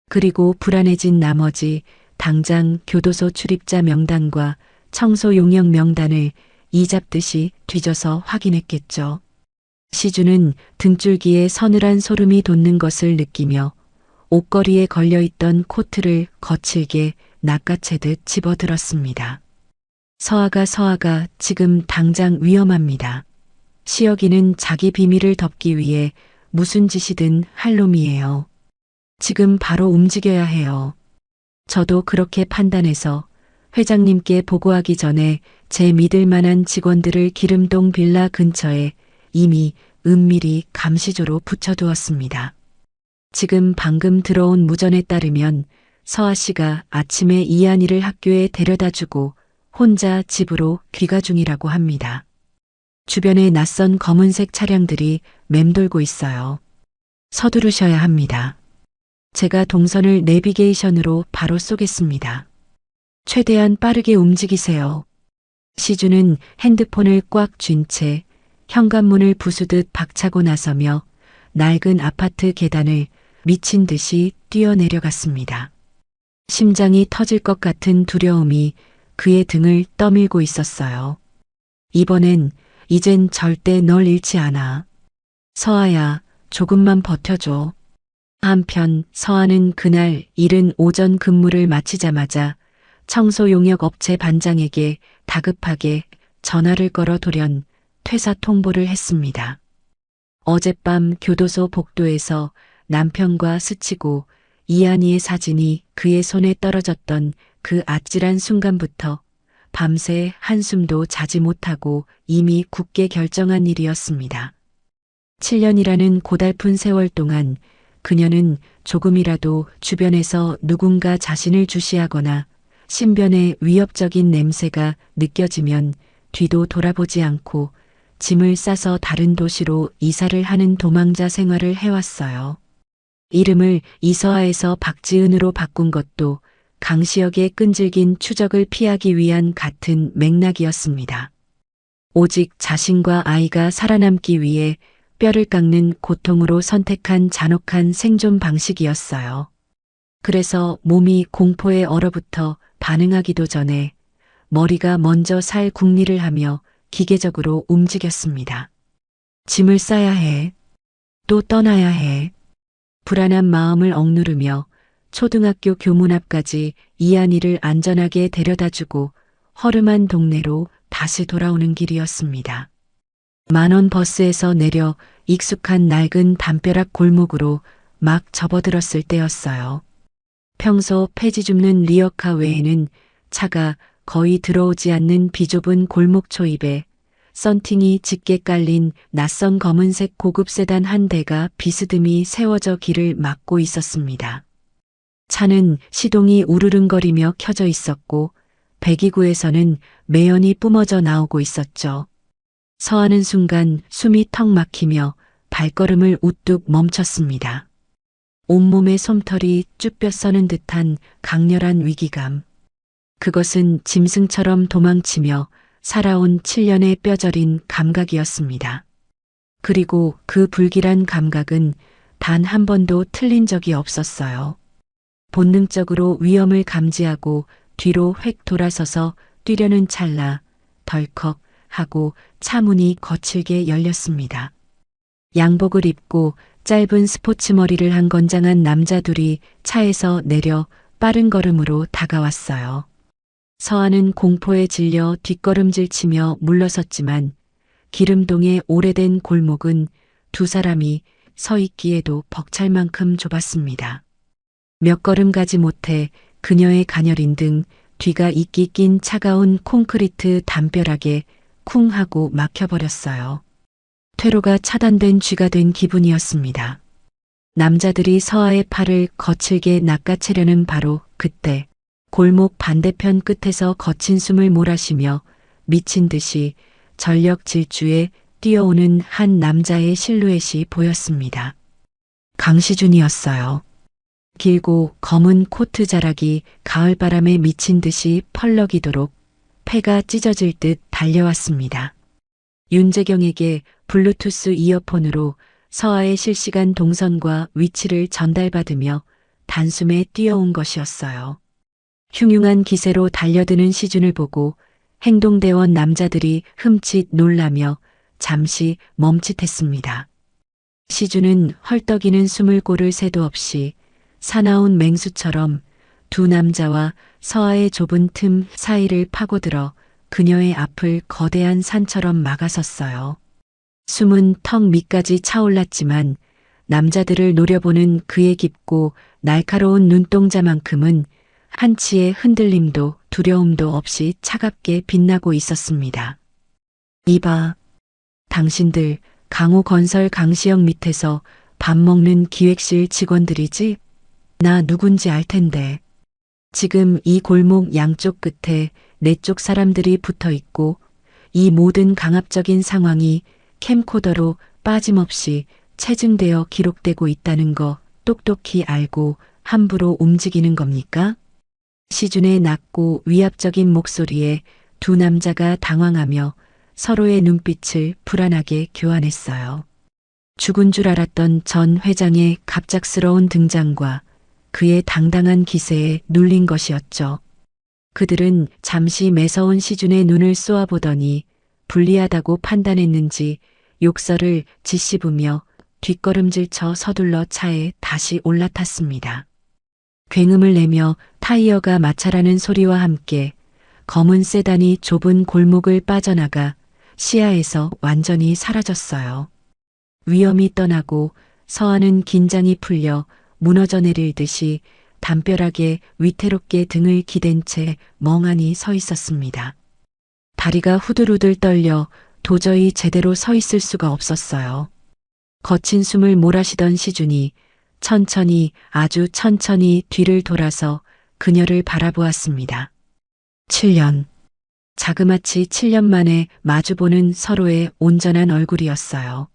B: 그리고 불안해진 나머지 당장 교도소 출입자 명단과 청소 용역 명단을 이잡듯이 뒤져서 확인했겠죠. 시주는 등줄기에 서늘한 소름이 돋는 것을 느끼며 옷걸이에 걸려있던 코트를 거칠게 낚아채듯 집어들었습니다. 서아가 지금 당장 위험합니다. 시혁이는 자기 비밀을 덮기 위해 무슨 짓이든 할 놈이에요. 지금 바로 움직여야 해요. 저도 그렇게 판단해서 회장님께 보고하기 전에 제 믿을 만한 직원들을 기름동 빌라 근처에 이미 은밀히 감시조로 붙여두었습니다. 지금 방금 들어온 무전에 따르면 서아 씨가 아침에 이한이를 학교에 데려다주고 혼자 집으로 귀가 중이라고 합니다. 주변에 낯선 검은색 차량들이 맴돌고 있어요. 서두르셔야 합니다. 제가 동선을 내비게이션으로 바로 쏘겠습니다. 최대한 빠르게 움직이세요. 시주는 핸드폰을 꽉 쥔 채 현관문을 부수듯 박차고 나서며 낡은 아파트 계단을 미친 듯이 뛰어내려갔습니다. 심장이 터질 것 같은 두려움이 그의 등을 떠밀고 있었어요. 이젠 절대 널 잃지 않아. 서아야, 조금만 버텨줘. 한편 서아는 그날 이른 오전 근무를 마치자마자 청소용역 업체 반장에게 다급하게 전화를 걸어 돌연 퇴사 통보를 했습니다. 어젯밤 교도소 복도에서 남편과 스치고 이한이의 사진이 그의 손에 떨어졌던 그 아찔한 순간부터 밤새 한숨도 자지 못하고 이미 굳게 결정한 일이었습니다. 7년이라는 고달픈 세월 동안 그녀는 조금이라도 주변에서 누군가 자신을 주시하거나 신변의 위협적인 냄새가 느껴지면 뒤도 돌아보지 않고 짐을 싸서 다른 도시로 이사를 하는 도망자 생활을 해왔어요. 이름을 이서아에서 박지은으로 바꾼 것도 강시혁의 끈질긴 추적을 피하기 위한 같은 맥락이었습니다. 오직 자신과 아이가 살아남기 위해 뼈를 깎는 고통으로 선택한 잔혹한 생존 방식이었어요. 그래서 몸이 공포에 얼어붙어 반응하기도 전에 머리가 먼저 살 궁리를 하며 기계적으로 움직였습니다. 짐을 싸야 해. 또 떠나야 해. 불안한 마음을 억누르며 초등학교 교문 앞까지 이한이를 안전하게 데려다주고 허름한 동네로 다시 돌아오는 길이었습니다. 만원 버스에서 내려 익숙한 낡은 담벼락 골목으로 막 접어들었을 때였어요. 평소 폐지 줍는 리어카 외에는 차가 거의 들어오지 않는 비좁은 골목 초입에 썬팅이 짙게 깔린 낯선 검은색 고급 세단 한 대가 비스듬히 세워져 길을 막고 있었습니다. 차는 시동이 우르릉거리며 켜져 있었고 배기구에서는 매연이 뿜어져 나오고 있었죠. 서하는 순간 숨이 턱 막히며 발걸음을 우뚝 멈췄습니다. 온몸에 솜털이 쭈뼛 서는 듯한 강렬한 위기감. 그것은 짐승처럼 도망치며 살아온 7년의 뼈저린 감각이었습니다. 그리고 그 불길한 감각은 단 한 번도 틀린 적이 없었어요. 본능적으로 위험을 감지하고 뒤로 획 돌아서서 뛰려는 찰나 덜컥 하고 차 문이 거칠게 열렸습니다. 양복을 입고 짧은 스포츠 머리를 한 건장한 남자 둘이 차에서 내려 빠른 걸음으로 다가왔어요. 서하는 공포에 질려 뒷걸음질 치며 물러섰지만 기름동의 오래된 골목은 두 사람이 서 있기에도 벅찰 만큼 좁았습니다. 몇 걸음 가지 못해 그녀의 가녀린 등 뒤가 이끼 낀 차가운 콘크리트 담벼락에 쿵 하고 막혀버렸어요. 퇴로가 차단된 쥐가 된 기분이었습니다. 남자들이 서하의 팔을 거칠게 낚아채려는 바로 그때 골목 반대편 끝에서 거친 숨을 몰아쉬며 미친 듯이 전력 질주에 뛰어오는 한 남자의 실루엣이 보였습니다. 강시준이었어요. 길고 검은 코트 자락이 가을바람에 미친 듯이 펄럭이도록 폐가 찢어질 듯 달려왔습니다. 윤재경에게 블루투스 이어폰으로 서하의 실시간 동선과 위치를 전달받으며 단숨에 뛰어온 것이었어요. 흉흉한 기세로 달려드는 시준을 보고 행동대원 남자들이 흠칫 놀라며 잠시 멈칫했습니다. 시준은 헐떡이는 숨을 고를 새도 없이 사나운 맹수처럼 두 남자와 서하의 좁은 틈 사이를 파고들어 그녀의 앞을 거대한 산처럼 막아섰어요. 숨은 턱 밑까지 차올랐지만 남자들을 노려보는 그의 깊고 날카로운 눈동자만큼은 한치의 흔들림도 두려움도 없이 차갑게 빛나고 있었습니다. 이봐, 당신들 강호건설 강시영 밑에서 밥 먹는 기획실 직원들이지? 나 누군지 알 텐데. 지금 이 골목 양쪽 끝에 내 쪽 사람들이 붙어 있고 이 모든 강압적인 상황이 캠코더로 빠짐없이 체증되어 기록되고 있다는 거 똑똑히 알고 함부로 움직이는 겁니까? 시준의 낮고 위압적인 목소리에 두 남자가 당황하며 서로의 눈빛을 불안하게 교환했어요. 죽은 줄 알았던 전 회장의 갑작스러운 등장과 그의 당당한 기세에 눌린 것이었죠. 그들은 잠시 매서운 시준의 눈을 쏘아보더니 불리하다고 판단했는지 욕설을 짓씹으며 뒷걸음질쳐 서둘러 차에 다시 올라탔습니다. 굉음을 내며 타이어가 마찰하는 소리와 함께 검은 세단이 좁은 골목을 빠져나가 시야에서 완전히 사라졌어요. 위험이 떠나고 서하는 긴장이 풀려 무너져 내릴 듯이 담벼락에 위태롭게 등을 기댄 채 멍하니 서 있었습니다. 다리가 후들후들 떨려 도저히 제대로 서 있을 수가 없었어요. 거친 숨을 몰아쉬던 시준이 천천히 아주 천천히 뒤를 돌아서 그녀를 바라보았습니다. 7년. 자그마치 7년 만에 마주보는 서로의 온전한 얼굴이었어요.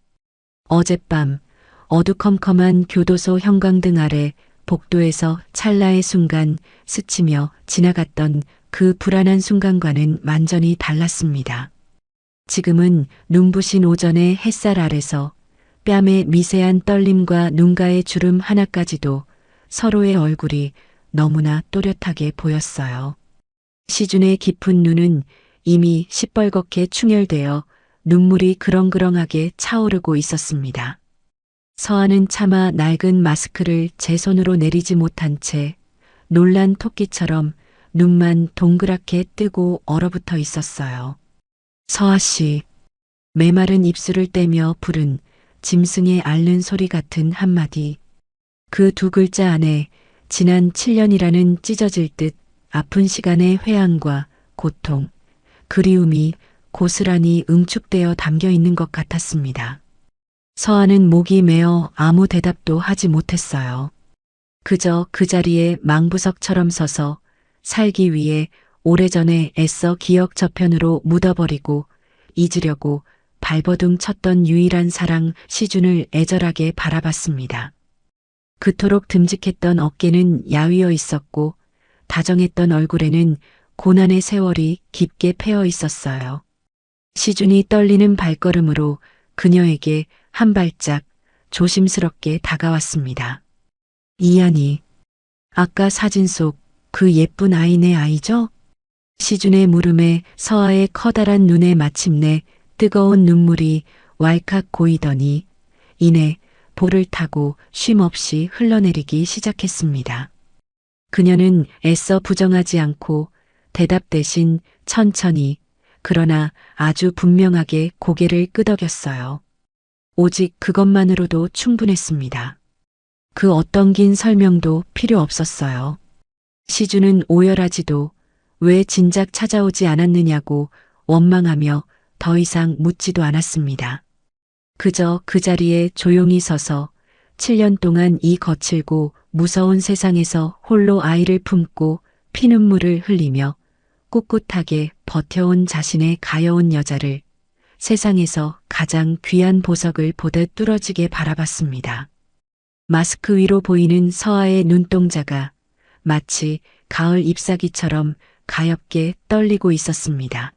B: 어젯밤 어두컴컴한 교도소 형광등 아래 복도에서 찰나의 순간 스치며 지나갔던 그 불안한 순간과는 완전히 달랐습니다. 지금은 눈부신 오전의 햇살 아래서 뺨의 미세한 떨림과 눈가의 주름 하나까지도 서로의 얼굴이 너무나 또렷하게 보였어요. 시준의 깊은 눈은 이미 시뻘겋게 충혈되어 눈물이 그렁그렁하게 차오르고 있었습니다. 서하는 차마 낡은 마스크를 제 손으로 내리지 못한 채 놀란 토끼처럼 눈만 동그랗게 뜨고 얼어붙어 있었어요. 서하 씨, 메마른 입술을 떼며 부른 짐승의 앓는 소리 같은 한마디. 그 두 글자 안에 지난 7년이라는 찢어질 듯 아픈 시간의 회한과 고통, 그리움이 고스란히 응축되어 담겨 있는 것 같았습니다. 서하는 목이 메어 아무 대답도 하지 못했어요. 그저 그 자리에 망부석처럼 서서 살기 위해 오래전에 애써 기억 저편으로 묻어버리고 잊으려고 발버둥 쳤던 유일한 사랑 시준을 애절하게 바라봤습니다. 그토록 듬직했던 어깨는 야위어 있었고 다정했던 얼굴에는 고난의 세월이 깊게 패어 있었어요. 시준이 떨리는 발걸음으로 그녀에게 한 발짝 조심스럽게 다가왔습니다. 이안이, 아까 사진 속 그 예쁜 아이네 아이죠? 시준의 물음에 서하의 커다란 눈에 마침내 뜨거운 눈물이 왈칵 고이더니 이내 볼을 타고 쉼없이 흘러내리기 시작했습니다. 그녀는 애써 부정하지 않고 대답 대신 천천히 그러나 아주 분명하게 고개를 끄덕였어요. 오직 그것만으로도 충분했습니다. 그 어떤 긴 설명도 필요 없었어요. 시준은 오열하지도 왜 진작 찾아오지 않았느냐고 원망하며 더 이상 묻지도 않았습니다. 그저 그 자리에 조용히 서서 7년 동안 이 거칠고 무서운 세상에서 홀로 아이를 품고 피눈물을 흘리며 꿋꿋하게 버텨온 자신의 가여운 여자를 세상에서 가장 귀한 보석을 보듯 뚫어지게 바라봤습니다. 마스크 위로 보이는 서하의 눈동자가 마치 가을 잎사귀처럼 가엽게 떨리고 있었습니다.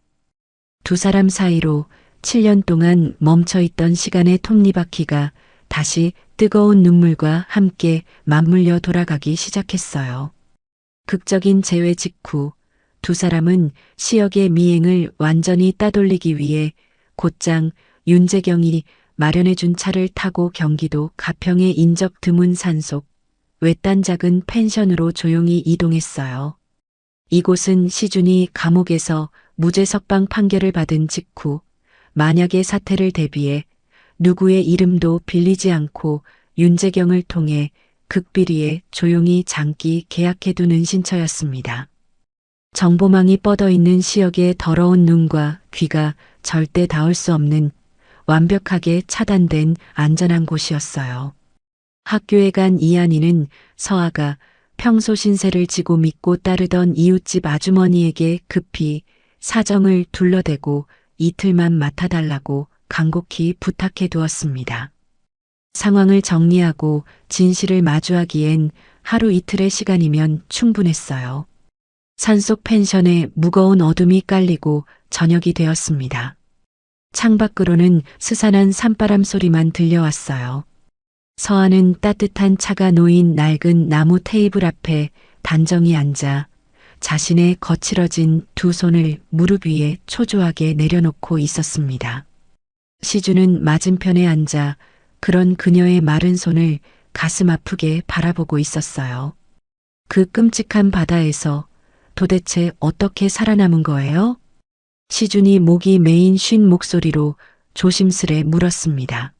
B: 두 사람 사이로 7년 동안 멈춰있던 시간의 톱니바퀴가 다시 뜨거운 눈물과 함께 맞물려 돌아가기 시작했어요. 극적인 재회 직후 두 사람은 시역의 미행을 완전히 따돌리기 위해 곧장 윤재경이 마련해준 차를 타고 경기도 가평의 인적 드문 산속 외딴 작은 펜션으로 조용히 이동했어요. 이곳은 시준이 감옥에서 무죄 석방 판결을 받은 직후 만약의 사태를 대비해 누구의 이름도 빌리지 않고 윤재경을 통해 극비리에 조용히 장기 계약해둔 은신처였습니다. 정보망이 뻗어있는 시역의 더러운 눈과 귀가 절대 닿을 수 없는 완벽하게 차단된 안전한 곳이었어요. 학교에 간 이한이는 서아가 평소 신세를 지고 믿고 따르던 이웃집 아주머니에게 급히 사정을 둘러대고 이틀만 맡아달라고 간곡히 부탁해 두었습니다. 상황을 정리하고 진실을 마주하기엔 하루 이틀의 시간이면 충분했어요. 산속 펜션에 무거운 어둠이 깔리고 저녁이 되었습니다. 창밖으로는 스산한 산바람 소리만 들려왔어요. 서아는 따뜻한 차가 놓인 낡은 나무 테이블 앞에 단정히 앉아 자신의 거칠어진 두 손을 무릎 위에 초조하게 내려놓고 있었습니다. 시주는 맞은편에 앉아 그런 그녀의 마른 손을 가슴 아프게 바라보고 있었어요. 그 끔찍한 바다에서 도대체 어떻게 살아남은 거예요? 시준이 목이 메인 쉰 목소리로 조심스레 물었습니다.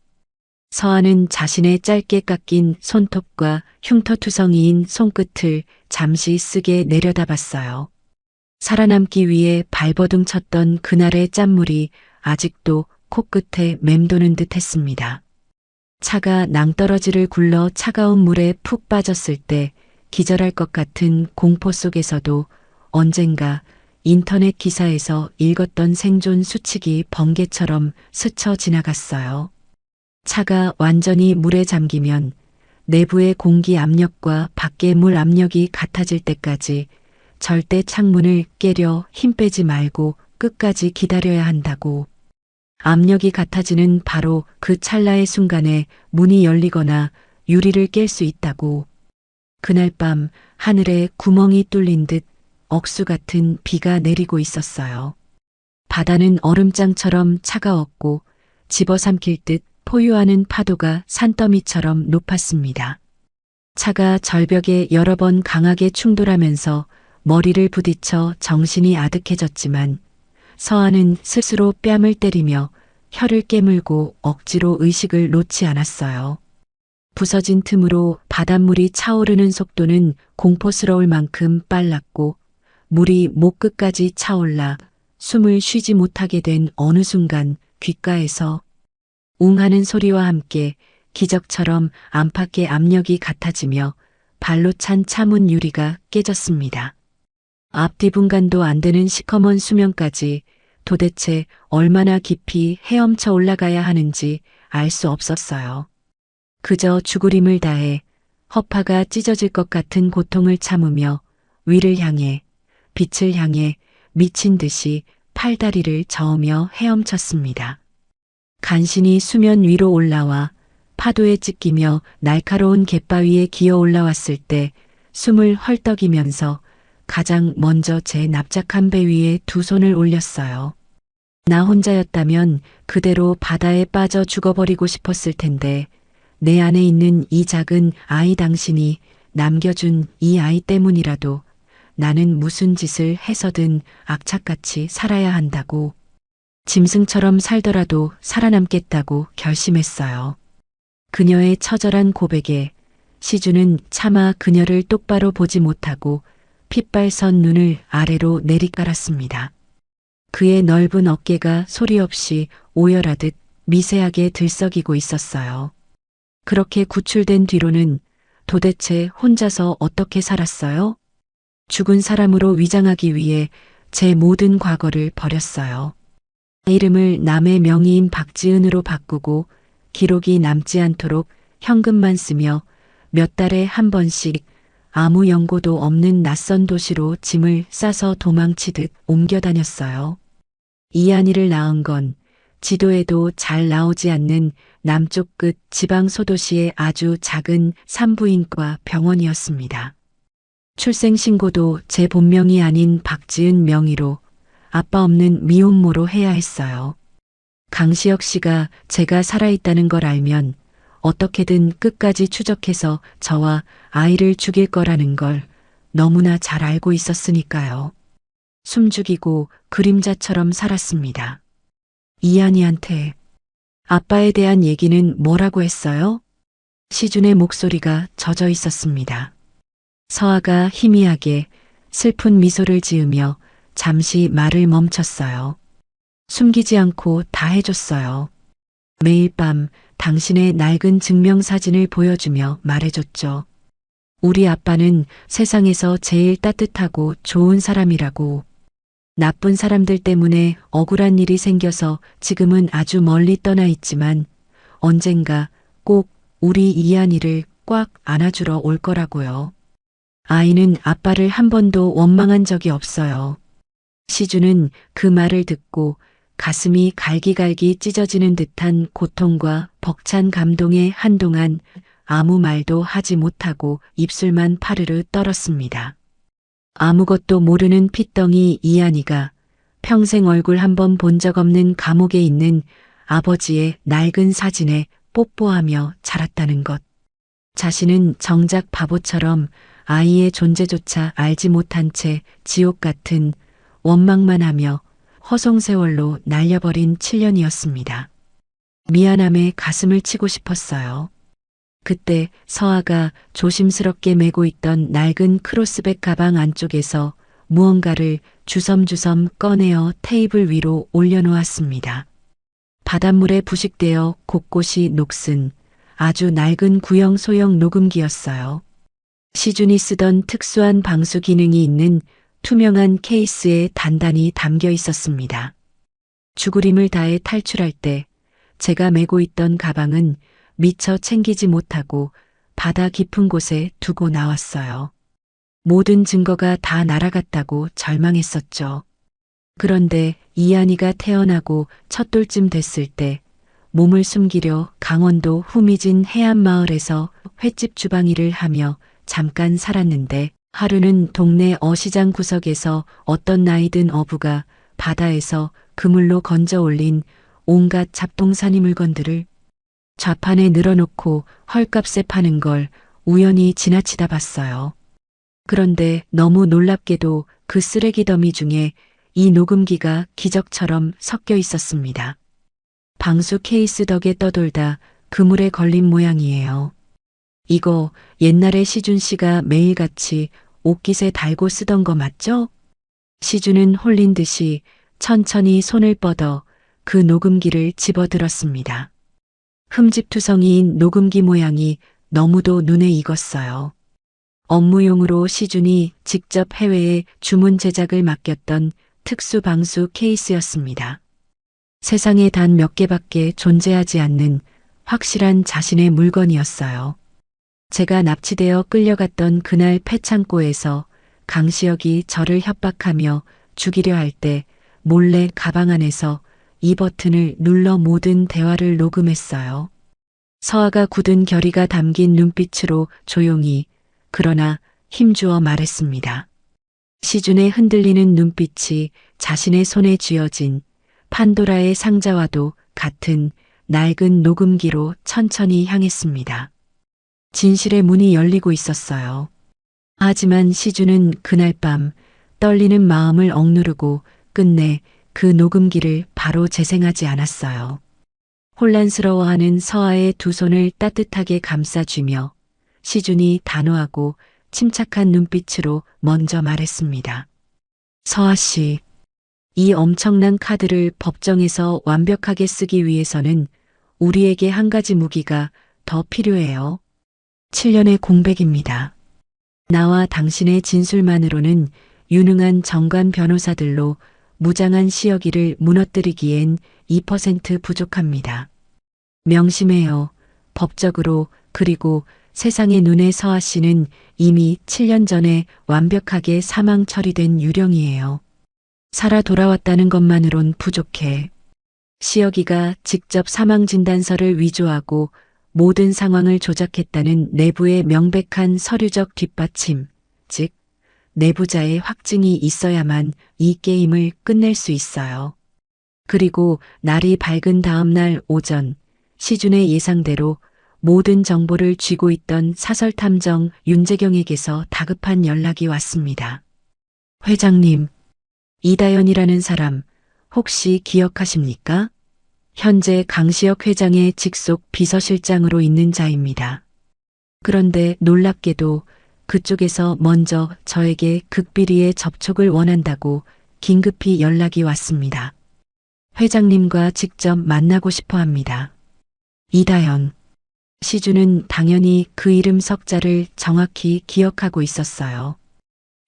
B: 서아는 자신의 짧게 깎인 손톱과 흉터투성이인 손끝을 잠시 쓰게 내려다봤어요. 살아남기 위해 발버둥 쳤던 그날의 짠물이 아직도 코끝에 맴도는 듯 했습니다. 차가 낭떠러지를 굴러 차가운 물에 푹 빠졌을 때 기절할 것 같은 공포 속에서도 언젠가 인터넷 기사에서 읽었던 생존 수칙이 번개처럼 스쳐 지나갔어요. 차가 완전히 물에 잠기면 내부의 공기 압력과 밖의 물 압력이 같아질 때까지 절대 창문을 깨려 힘 빼지 말고 끝까지 기다려야 한다고. 압력이 같아지는 바로 그 찰나의 순간에 문이 열리거나 유리를 깰 수 있다고. 그날 밤 하늘에 구멍이 뚫린 듯 억수 같은 비가 내리고 있었어요. 바다는 얼음장처럼 차가웠고 집어삼킬 듯 포효하는 파도가 산더미처럼 높았습니다. 차가 절벽에 여러 번 강하게 충돌하면서 머리를 부딪혀 정신이 아득해졌지만 서아는 스스로 뺨을 때리며 혀를 깨물고 억지로 의식을 놓지 않았어요. 부서진 틈으로 바닷물이 차오르는 속도는 공포스러울 만큼 빨랐고 물이 목 끝까지 차올라 숨을 쉬지 못하게 된 어느 순간 귓가에서 웅 하는 소리와 함께 기적처럼 안팎의 압력이 같아지며 발로 찬 차문 유리가 깨졌습니다. 앞뒤 분간도 안 되는 시커먼 수면까지 도대체 얼마나 깊이 헤엄쳐 올라가야 하는지 알 수 없었어요. 그저 죽으림을 다해 허파가 찢어질 것 같은 고통을 참으며 위를 향해 빛을 향해 미친 듯이 팔다리를 저으며 헤엄쳤습니다. 간신히 수면 위로 올라와 파도에 찢기며 날카로운 갯바위에 기어 올라왔을 때 숨을 헐떡이면서 가장 먼저 제 납작한 배 위에 두 손을 올렸어요. 나 혼자였다면 그대로 바다에 빠져 죽어버리고 싶었을 텐데 내 안에 있는 이 작은 아이 당신이 남겨준 이 아이 때문이라도 나는 무슨 짓을 해서든 악착같이 살아야 한다고. 짐승처럼 살더라도 살아남겠다고 결심했어요. 그녀의 처절한 고백에 시주는 차마 그녀를 똑바로 보지 못하고 핏발선 눈을 아래로 내리깔았습니다. 그의 넓은 어깨가 소리 없이 오열하듯 미세하게 들썩이고 있었어요. 그렇게 구출된 뒤로는 도대체 혼자서 어떻게 살았어요? 죽은 사람으로 위장하기 위해 제 모든 과거를 버렸어요. 이름을 남의 명의인 박지은으로 바꾸고 기록이 남지 않도록 현금만 쓰며 몇 달에 한 번씩 아무 연고도 없는 낯선 도시로 짐을 싸서 도망치듯 옮겨 다녔어요. 이한이를 낳은 건 지도에도 잘 나오지 않는 남쪽 끝 지방 소도시의 아주 작은 산부인과 병원이었습니다. 출생신고도 제 본명이 아닌 박지은 명의로 아빠 없는 미혼모로 해야 했어요. 강시혁 씨가 제가 살아있다는 걸 알면 어떻게든 끝까지 추적해서 저와 아이를 죽일 거라는 걸 너무나 잘 알고 있었으니까요. 숨죽이고 그림자처럼 살았습니다. 이한이한테 아빠에 대한 얘기는 뭐라고 했어요? 시준의 목소리가 젖어 있었습니다. 서아가 희미하게 슬픈 미소를 지으며 잠시 말을 멈췄어요. 숨기지 않고 다 해줬어요. 매일 밤 당신의 낡은 증명사진을 보여주며 말해줬죠. 우리 아빠는 세상에서 제일 따뜻하고 좋은 사람이라고. 나쁜 사람들 때문에 억울한 일이 생겨서 지금은 아주 멀리 떠나 있지만 언젠가 꼭 우리 이한이를 꽉 안아주러 올 거라고요. 아이는 아빠를 한 번도 원망한 적이 없어요. 시주는 그 말을 듣고 가슴이 갈기갈기 찢어지는 듯한 고통과 벅찬 감동에 한동안 아무 말도 하지 못하고 입술만 파르르 떨었습니다. 아무것도 모르는 핏덩이 이한이가 평생 얼굴 한번 본 적 없는 감옥에 있는 아버지의 낡은 사진에 뽀뽀하며 자랐다는 것. 자신은 정작 바보처럼 아이의 존재조차 알지 못한 채 지옥 같은 원망만 하며 허송세월로 날려버린 7년이었습니다. 미안함에 가슴을 치고 싶었어요. 그때 서아가 조심스럽게 메고 있던 낡은 크로스백 가방 안쪽에서 무언가를 주섬주섬 꺼내어 테이블 위로 올려놓았습니다. 바닷물에 부식되어 곳곳이 녹슨 아주 낡은 구형 소형 녹음기였어요. 시준이 쓰던 특수한 방수 기능이 있는 투명한 케이스에 단단히 담겨 있었습니다. 죽으림을 다해 탈출할 때 제가 메고 있던 가방은 미처 챙기지 못하고 바다 깊은 곳에 두고 나왔어요. 모든 증거가 다 날아갔다고 절망했었죠. 그런데 이한이가 태어나고 첫 돌쯤 됐을 때 몸을 숨기려 강원도 후미진 해안마을에서 횟집 주방일을 하며 잠깐 살았는데 하루는 동네 어시장 구석에서 어떤 나이든 어부가 바다에서 그물로 건져 올린 온갖 잡동사니 물건들을 좌판에 늘어놓고 헐값에 파는 걸 우연히 지나치다 봤어요. 그런데 너무 놀랍게도 그 쓰레기 더미 중에 이 녹음기가 기적처럼 섞여 있었습니다. 방수 케이스 덕에 떠돌다 그물에 걸린 모양이에요. 이거 옛날에 시준 씨가 매일같이 옷깃에 달고 쓰던 거 맞죠? 시준은 홀린 듯이 천천히 손을 뻗어 그 녹음기를 집어들었습니다. 흠집투성이인 녹음기 모양이 너무도 눈에 익었어요. 업무용으로 시준이 직접 해외에 주문 제작을 맡겼던 특수 방수 케이스였습니다. 세상에 단 몇 개밖에 존재하지 않는 확실한 자신의 물건이었어요. 제가 납치되어 끌려갔던 그날 폐창고에서 강시혁이 저를 협박하며 죽이려 할 때 몰래 가방 안에서 이 버튼을 눌러 모든 대화를 녹음했어요. 서아가 굳은 결의가 담긴 눈빛으로 조용히 그러나 힘주어 말했습니다. 시준의 흔들리는 눈빛이 자신의 손에 쥐어진 판도라의 상자와도 같은 낡은 녹음기로 천천히 향했습니다. 진실의 문이 열리고 있었어요. 하지만 시준은 그날 밤 떨리는 마음을 억누르고 끝내 그 녹음기를 바로 재생하지 않았어요. 혼란스러워하는 서아의 두 손을 따뜻하게 감싸쥐며 시준이 단호하고 침착한 눈빛으로 먼저 말했습니다. 서아 씨, 이 엄청난 카드를 법정에서 완벽하게 쓰기 위해서는 우리에게 한 가지 무기가 더 필요해요. 7년의 공백입니다. 나와 당신의 진술만으로는 유능한 정관 변호사들로 무장한 시혁이를 무너뜨리기엔 2% 부족합니다. 명심해요. 법적으로 그리고 세상의 눈에 서아 씨는 이미 7년 전에 완벽하게 사망 처리된 유령이에요. 살아 돌아왔다는 것만으론 부족해. 시혁이가 직접 사망 진단서를 위조하고 모든 상황을 조작했다는 내부의 명백한 서류적 뒷받침, 즉 내부자의 확증이 있어야만 이 게임을 끝낼 수 있어요. 그리고 날이 밝은 다음 날 오전, 시준의 예상대로 모든 정보를 쥐고 있던 사설탐정 윤재경에게서 다급한 연락이 왔습니다. 회장님, 이다연이라는 사람 혹시 기억하십니까? 현재 강시혁 회장의 직속 비서실장으로 있는 자입니다. 그런데 놀랍게도 그쪽에서 먼저 저에게 극비리의 접촉을 원한다고 긴급히 연락이 왔습니다. 회장님과 직접 만나고 싶어 합니다. 이다연. 시주는 당연히 그 이름 석자를 정확히 기억하고 있었어요.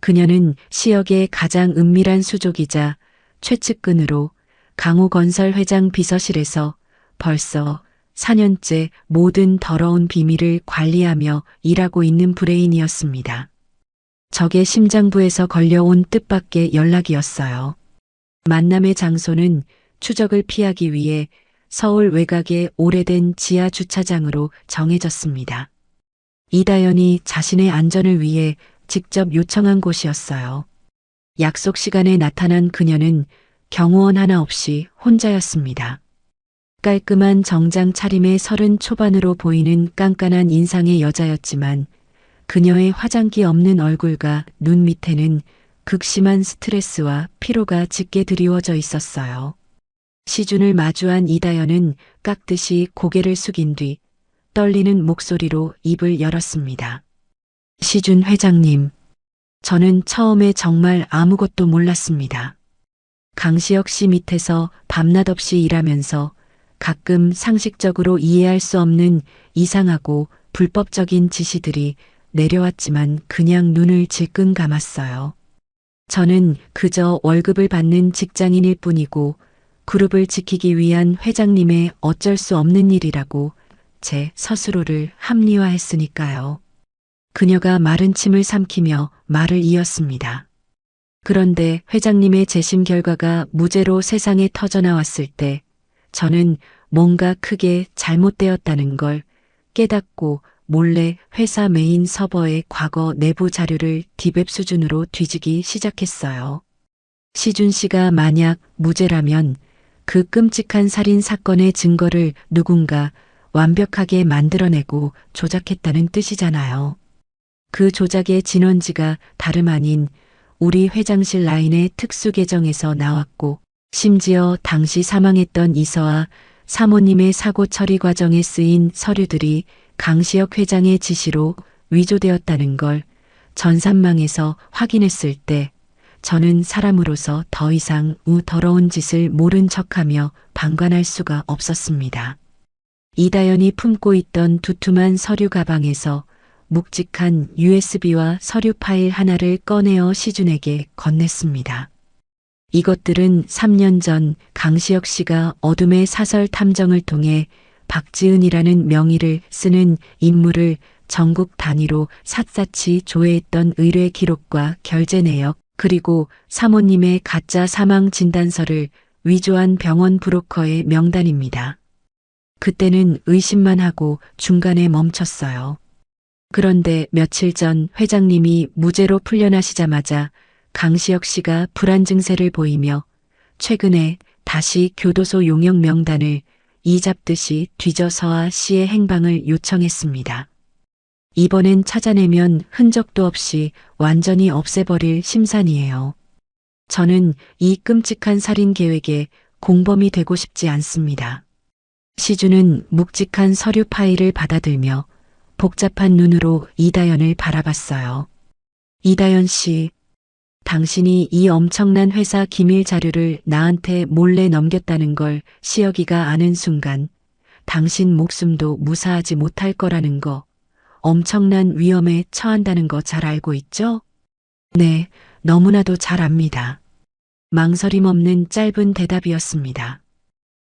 B: 그녀는 시역의 가장 은밀한 수족이자 최측근으로 강호건설 회장 비서실에서 벌써 4년째 모든 더러운 비밀을 관리하며 일하고 있는 브레인이었습니다. 적의 심장부에서 걸려온 뜻밖의 연락이었어요. 만남의 장소는 추적을 피하기 위해 서울 외곽의 오래된 지하 주차장으로 정해졌습니다. 이다연이 자신의 안전을 위해 직접 요청한 곳이었어요. 약속 시간에 나타난 그녀는 경호원 하나 없이 혼자였습니다. 깔끔한 정장 차림의 30 초반으로 보이는 깐깐한 인상의 여자였지만 그녀의 화장기 없는 얼굴과 눈 밑에는 극심한 스트레스와 피로가 짙게 드리워져 있었어요. 시준을 마주한 이다연은 깍듯이 고개를 숙인 뒤 떨리는 목소리로 입을 열었습니다. 시준 회장님, 저는 처음에 정말 아무것도 몰랐습니다. 강시혁 씨 밑에서 밤낮 없이 일하면서 가끔 상식적으로 이해할 수 없는 이상하고 불법적인 지시들이 내려왔지만 그냥 눈을 질끈 감았어요. 저는 그저 월급을 받는 직장인일 뿐이고 그룹을 지키기 위한 회장님의 어쩔 수 없는 일이라고 제 스스로를 합리화했으니까요. 그녀가 마른 침을 삼키며 말을 이었습니다. 그런데 회장님의 재심 결과가 무죄로 세상에 터져나왔을 때 저는 뭔가 크게 잘못되었다는 걸 깨닫고 몰래 회사 메인 서버의 과거 내부 자료를 디웹 수준으로 뒤지기 시작했어요. 시준 씨가 만약 무죄라면 그 끔찍한 살인 사건의 증거를 누군가 완벽하게 만들어내고 조작했다는 뜻이잖아요. 그 조작의 진원지가 다름 아닌 우리 회장실 라인의 특수 계정에서 나왔고 심지어 당시 사망했던 이서와 사모님의 사고 처리 과정에 쓰인 서류들이 강시혁 회장의 지시로 위조되었다는 걸 전산망에서 확인했을 때 저는 사람으로서 더 이상 더러운 짓을 모른 척하며 방관할 수가 없었습니다. 이다연이 품고 있던 두툼한 서류 가방에서 묵직한 USB와 서류 파일 하나를 꺼내어 시준에게 건넸습니다. 이것들은 3년 전 강시혁 씨가 어둠의 사설 탐정을 통해 박지은이라는 명의를 쓰는 인물을 전국 단위로 샅샅이 조회했던 의뢰 기록과 결제 내역, 그리고 사모님의 가짜 사망 진단서를 위조한 병원 브로커의 명단입니다. 그때는 의심만 하고 중간에 멈췄어요. 그런데 며칠 전 회장님이 무죄로 풀려나시자마자 강시혁 씨가 불안 증세를 보이며 최근에 다시 교도소 용역 명단을 이잡듯이 뒤져 서아 씨의 행방을 요청했습니다. 이번엔 찾아내면 흔적도 없이 완전히 없애버릴 심산이에요. 저는 이 끔찍한 살인 계획의 공범이 되고 싶지 않습니다. 시주는 묵직한 서류 파일을 받아들며 복잡한 눈으로 이다연을 바라봤어요. 이다연 씨, 당신이 이 엄청난 회사 기밀 자료를 나한테 몰래 넘겼다는 걸 시혁이가 아는 순간 당신 목숨도 무사하지 못할 거라는 거, 엄청난 위험에 처한다는 거 잘 알고 있죠? 네, 너무나도 잘 압니다. 망설임 없는 짧은 대답이었습니다.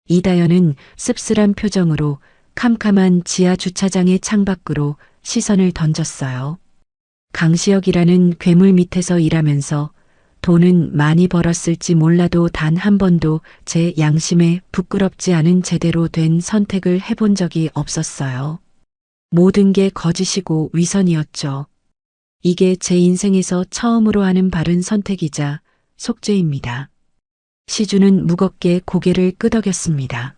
B: 이다연은 씁쓸한 표정으로 캄캄한 지하 주차장의 창밖으로 시선을 던졌어요. 강시혁이라는 괴물 밑에서 일하면서 돈은 많이 벌었을지 몰라도 단 한 번도 제 양심에 부끄럽지 않은 제대로 된 선택을 해본 적이 없었어요. 모든 게 거짓이고 위선이었죠. 이게 제 인생에서 처음으로 하는 바른 선택이자 속죄입니다. 시주는 무겁게 고개를 끄덕였습니다.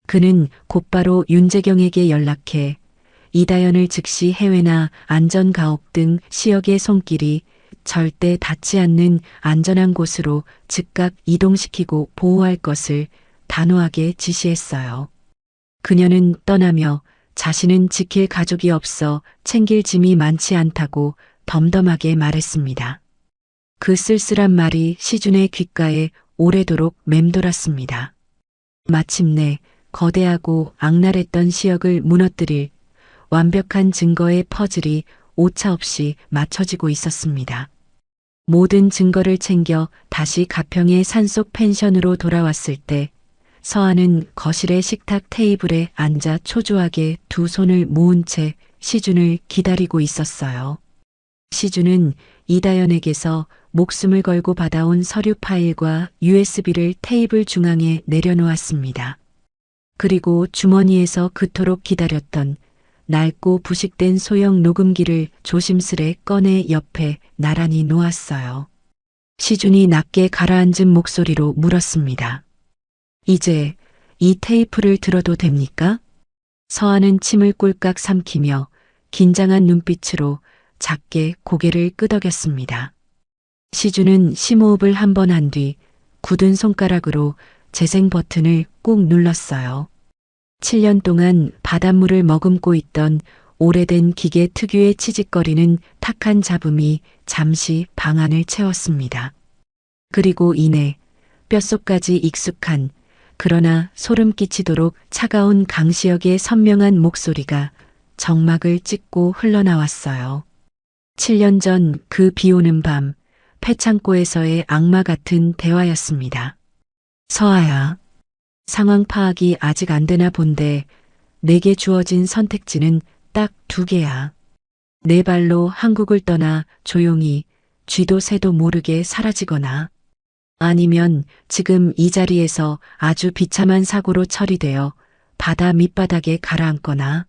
B: 그는 곧바로 윤재경에게 연락해 이다연을 즉시 해외나 안전가옥 등 시역의 손길이 절대 닿지 않는 안전한 곳으로 즉각 이동시키고 보호할 것을 단호하게 지시했어요. 그녀는 떠나며 자신은 지킬 가족이 없어 챙길 짐이 많지 않다고 덤덤하게 말했습니다. 그 쓸쓸한 말이 시준의 귓가에 오래도록 맴돌았습니다. 마침내 거대하고 악랄했던 시역을 무너뜨릴 완벽한 증거의 퍼즐이 오차없이 맞춰지고 있었습니다. 모든 증거를 챙겨 다시 가평의 산속 펜션으로 돌아왔을 때 서한은 거실의 식탁 테이블에 앉아 초조하게 두 손을 모은 채 시준을 기다리고 있었어요. 시준은 이다연에게서 목숨을 걸고 받아온 서류 파일과 USB를 테이블 중앙에 내려놓았습니다. 그리고 주머니에서 그토록 기다렸던 낡고 부식된 소형 녹음기를 조심스레 꺼내 옆에 나란히 놓았어요. 시준이 낮게 가라앉은 목소리로 물었습니다. 이제 이 테이프를 들어도 됩니까? 서한은 침을 꼴깍 삼키며 긴장한 눈빛으로 작게 고개를 끄덕였습니다. 시준은 심호흡을 한 번 한 뒤 굳은 손가락으로 재생 버튼을 꾹 눌렀어요. 7년 동안 바닷물을 머금고 있던 오래된 기계 특유의 치직거리는 탁한 잡음이 잠시 방안을 채웠습니다. 그리고 이내 뼛속까지 익숙한 그러나 소름 끼치도록 차가운 강시혁의 선명한 목소리가 정막을 찢고 흘러나왔어요. 7년 전 그 비오는 밤 폐창고에서의 악마 같은 대화였습니다. 서아야, 상황 파악이 아직 안 되나 본데 내게 주어진 선택지는 딱 2개야. 내 발로 한국을 떠나 조용히 쥐도 새도 모르게 사라지거나 아니면 지금 이 자리에서 아주 비참한 사고로 처리되어 바다 밑바닥에 가라앉거나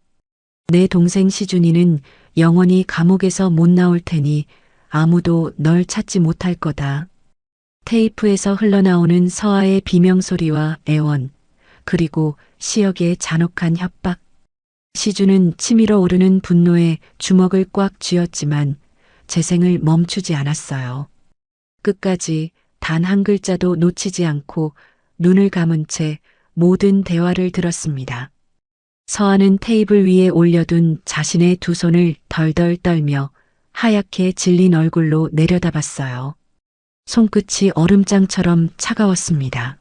B: 내 동생 시준이는 영원히 감옥에서 못 나올 테니 아무도 널 찾지 못할 거다. 테이프에서 흘러나오는 서아의 비명소리와 애원, 그리고 시역의 잔혹한 협박. 시준은 치밀어 오르는 분노에 주먹을 꽉 쥐었지만 재생을 멈추지 않았어요. 끝까지 단 한 글자도 놓치지 않고 눈을 감은 채 모든 대화를 들었습니다. 서한은 테이블 위에 올려둔 자신의 두 손을 덜덜 떨며 하얗게 질린 얼굴로 내려다봤어요. 손끝이 얼음장처럼 차가웠습니다.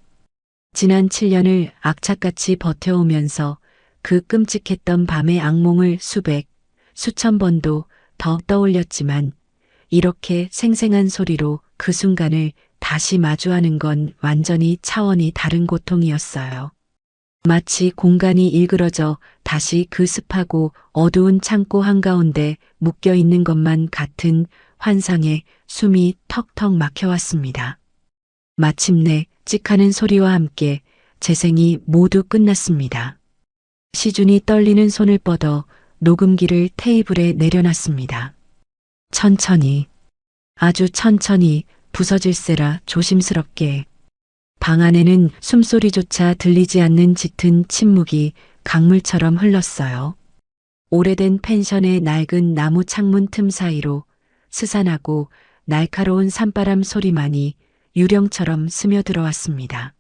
B: 지난 7년을 악착같이 버텨오면서 그 끔찍했던 밤의 악몽을 수천 번도 더 떠올렸지만 이렇게 생생한 소리로 그 순간을 다시 마주하는 건 완전히 차원이 다른 고통이었어요. 마치 공간이 일그러져 다시 그 습하고 어두운 창고 한가운데 묶여 있는 것만 같은 환상에 숨이 턱턱 막혀왔습니다. 마침내 찍하는 소리와 함께 재생이 모두 끝났습니다. 시준이 떨리는 손을 뻗어 녹음기를 테이블에 내려놨습니다. 천천히, 아주 천천히 부서질세라 조심스럽게. 방 안에는 숨소리조차 들리지 않는 짙은 침묵이 강물처럼 흘렀어요. 오래된 펜션의 낡은 나무 창문 틈 사이로 스산하고 날카로운 산바람 소리만이 유령처럼 스며들어왔습니다.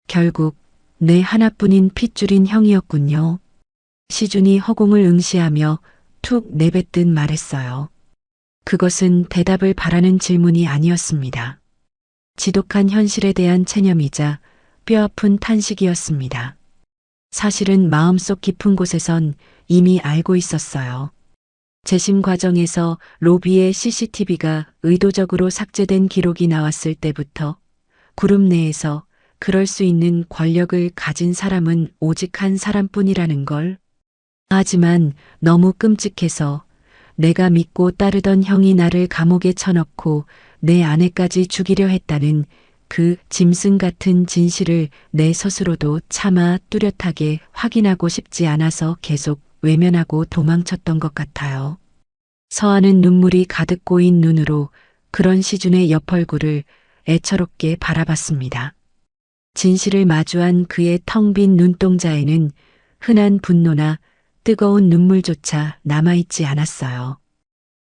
B: 결국 내 하나뿐인 핏줄인 형이었군요. 시준이 허공을 응시하며 툭 내뱉듯 말했어요. 그것은 대답을 바라는 질문이 아니었습니다. 지독한 현실에 대한 체념이자 뼈아픈 탄식이었습니다. 사실은 마음속 깊은 곳에선 이미 알고 있었어요. 재심 과정에서 로비의 CCTV가 의도적으로 삭제된 기록이 나왔을 때부터 그룹 내에서 그럴 수 있는 권력을 가진 사람은 오직 한 사람뿐이라는 걸. 하지만 너무 끔찍해서 내가 믿고 따르던 형이 나를 감옥에 쳐넣고 내 아내까지 죽이려 했다는 그 짐승 같은 진실을 내 스스로도 차마 뚜렷하게 확인하고 싶지 않아서 계속 외면하고 도망쳤던 것 같아요. 서하는 눈물이 가득 고인 눈으로 그런 시준의 옆얼굴을 애처롭게 바라봤습니다. 진실을 마주한 그의 텅 빈 눈동자에는 흔한 분노나 뜨거운 눈물조차 남아있지 않았어요.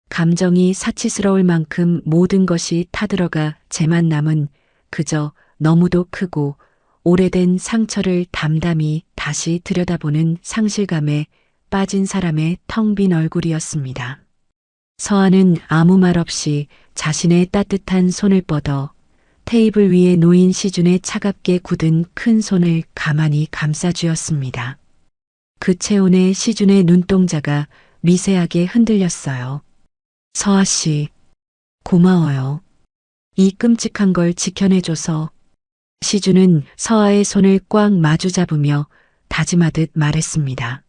B: 감정이 사치스러울 만큼 모든 것이 타들어가 재만 남은 그저 너무도 크고 오래된 상처를 담담히 다시 들여다보는 상실감에 빠진 사람의 텅 빈 얼굴이었습니다. 서한은 아무 말 없이 자신의 따뜻한 손을 뻗어 테이블 위에 놓인 시준의 차갑게 굳은 큰 손을 가만히 감싸쥐었습니다. 그 체온에 시준의 눈동자가 미세하게 흔들렸어요. 서아 씨, 고마워요. 이 끔찍한 걸 지켜내줘서. 시준은 서아의 손을 꽉 마주 잡으며 다짐하듯 말했습니다.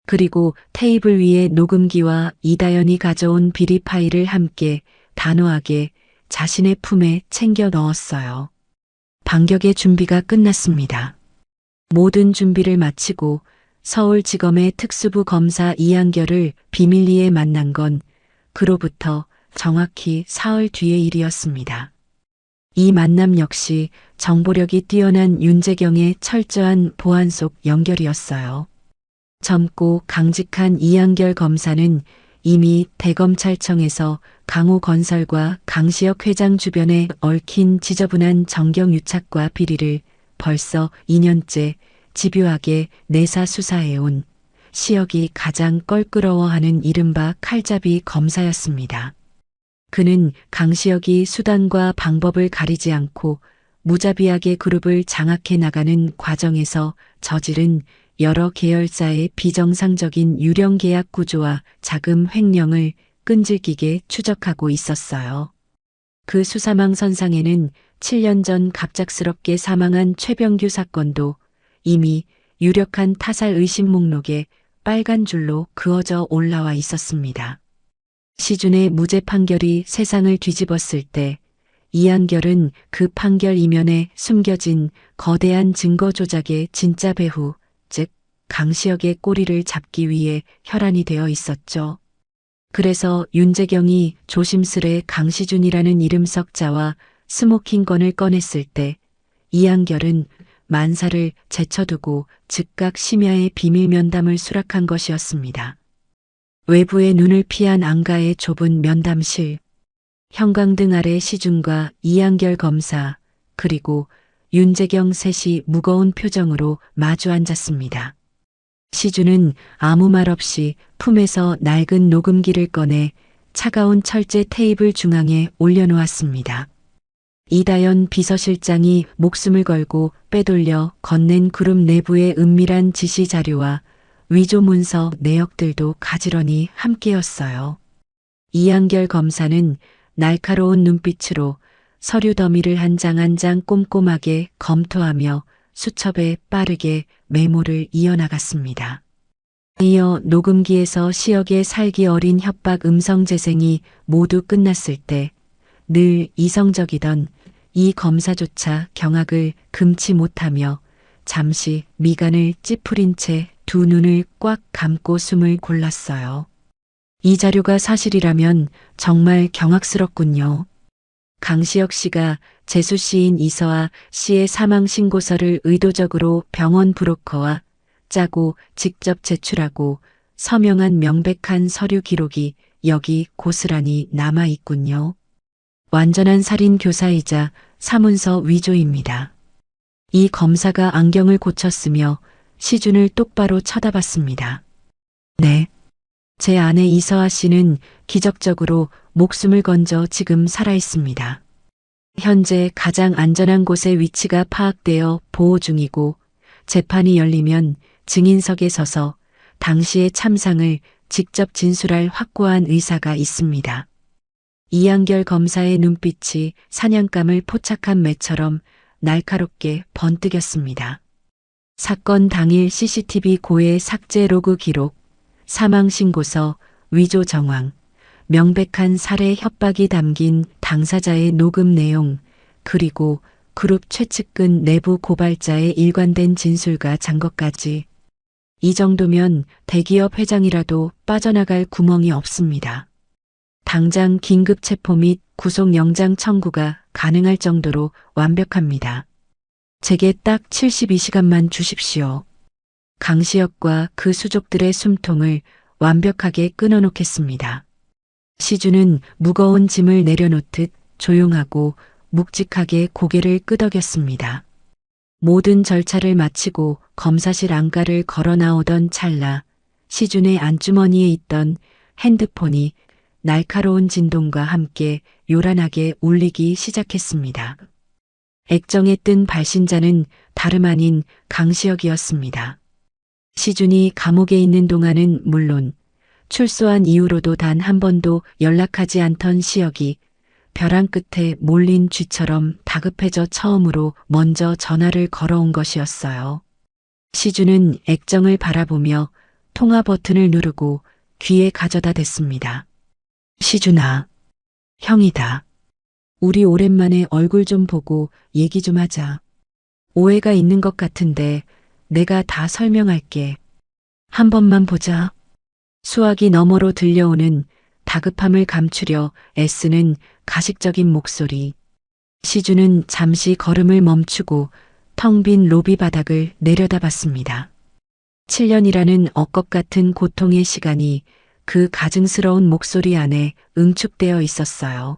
B: 그리고 테이블 위에 녹음기와 이다연이 가져온 비리 파일을 함께 단호하게 자신의 품에 챙겨 넣었어요. 반격의 준비가 끝났습니다. 모든 준비를 마치고 서울지검의 특수부 검사 이한결을 비밀리에 만난 건 그로부터 정확히 사흘 뒤의 일이었습니다. 이 만남 역시 정보력이 뛰어난 윤재경의 철저한 보안 속 연결이었어요. 젊고 강직한 이한결 검사는 이미 대검찰청에서 강호건설과 강시혁 회장 주변에 얽힌 지저분한 정경유착과 비리를 벌써 2년째 집요하게 내사 수사해온 시혁이 가장 껄끄러워하는 이른바 칼잡이 검사였습니다. 그는 강시혁이 수단과 방법을 가리지 않고 무자비하게 그룹을 장악해 나가는 과정에서 저지른 여러 계열사의 비정상적인 유령 계약 구조와 자금 횡령을 끈질기게 추적하고 있었어요. 그 수사망 선상에는 7년 전 갑작스럽게 사망한 최병규 사건도 이미 유력한 타살 의심 목록에 빨간 줄로 그어져 올라와 있었습니다. 시준의 무죄 판결이 세상을 뒤집었을 때 이한결은 그 판결 이면에 숨겨진 거대한 증거 조작의 진짜 배후, 즉 강시혁의 꼬리를 잡기 위해 혈안이 되어 있었죠. 그래서 윤재경이 조심스레 강시준이라는 이름 석자와 스모킹건을 꺼냈을 때 이한결은 만사를 제쳐두고 즉각 심야의 비밀 면담을 수락한 것이었습니다. 외부의 눈을 피한 안가의 좁은 면담실, 형광등 아래 시준과 이한결 검사, 그리고 윤재경 셋이 무거운 표정으로 마주 앉았습니다. 시준은 아무 말 없이 품에서 낡은 녹음기를 꺼내 차가운 철제 테이블 중앙에 올려놓았습니다. 이다연 비서실장이 목숨을 걸고 빼돌려 건넨 그룹 내부의 은밀한 지시 자료와 위조 문서 내역들도 가지런히 함께였어요. 이한결 검사는 날카로운 눈빛으로 서류 더미를 한 장 한 장 꼼꼼하게 검토하며 수첩에 빠르게 메모를 이어나갔습니다. 이어 녹음기에서 시혁의 살기 어린 협박 음성 재생이 모두 끝났을 때 늘 이성적이던 이 검사조차 경악을 금치 못하며 잠시 미간을 찌푸린 채 두 눈을 꽉 감고 숨을 골랐어요. 이 자료가 사실이라면 정말 경악스럽군요. 강시혁 씨가 재수 씨인 이서아 씨의 사망 신고서를 의도적으로 병원 브로커와 짜고 직접 제출하고 서명한 명백한 서류 기록이 여기 고스란히 남아 있군요. 완전한 살인 교사이자 사문서 위조입니다. 이 검사가 안경을 고쳤으며 시준을 똑바로 쳐다봤습니다. 네. 제 아내 이서아 씨는 기적적으로 목숨을 건져 지금 살아있습니다. 현재 가장 안전한 곳에 위치가 파악되어 보호 중이고 재판이 열리면 증인석에 서서 당시의 참상을 직접 진술할 확고한 의사가 있습니다. 이한결 검사의 눈빛이 사냥감을 포착한 매처럼 날카롭게 번뜩였습니다. 사건 당일 CCTV 고의 삭제 로그 기록, 사망 신고서, 위조 정황, 명백한 살해 협박이 담긴 당사자의 녹음 내용, 그리고 그룹 최측근 내부 고발자의 일관된 진술과 잔거까지. 이 정도면 대기업 회장이라도 빠져나갈 구멍이 없습니다. 당장 긴급 체포 및 구속영장 청구가 가능할 정도로 완벽합니다. 제게 딱 72시간만 주십시오. 강시혁과 그 수족들의 숨통을 완벽하게 끊어놓겠습니다. 시준은 무거운 짐을 내려놓듯 조용하고 묵직하게 고개를 끄덕였습니다. 모든 절차를 마치고 검사실 안가를 걸어 나오던 찰나 시준의 안주머니에 있던 핸드폰이 날카로운 진동과 함께 요란하게 울리기 시작했습니다. 액정에 뜬 발신자는 다름 아닌 강시혁이었습니다. 시준이 감옥에 있는 동안은 물론 출소한 이후로도 단 한 번도 연락하지 않던 시혁이 벼랑 끝에 몰린 쥐처럼 다급해져 처음으로 먼저 전화를 걸어온 것이었어요. 시준은 액정을 바라보며 통화 버튼을 누르고 귀에 가져다 댔습니다. 시준아, 형이다. 우리 오랜만에 얼굴 좀 보고 얘기 좀 하자. 오해가 있는 것 같은데 내가 다 설명할게. 한 번만 보자. 수화기 너머로 들려오는 다급함을 감추려 애쓰는 가식적인 목소리. 시준은 잠시 걸음을 멈추고 텅 빈 로비 바닥을 내려다봤습니다. 7년이라는 억겁 같은 고통의 시간이 그 가증스러운 목소리 안에 응축되어 있었어요.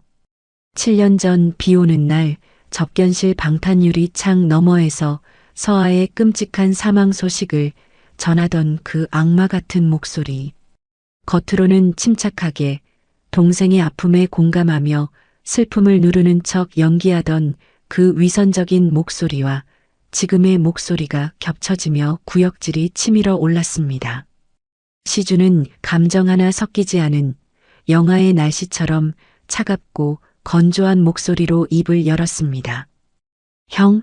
B: 7년 전 비 오는 날 접견실 방탄유리 창 너머에서 서아의 끔찍한 사망 소식을 전하던 그 악마 같은 목소리. 겉으로는 침착하게 동생의 아픔에 공감하며 슬픔을 누르는 척 연기하던 그 위선적인 목소리와 지금의 목소리가 겹쳐지며 구역질이 치밀어 올랐습니다. 시준은 감정 하나 섞이지 않은 영하의 날씨처럼 차갑고 건조한 목소리로 입을 열었습니다. 형,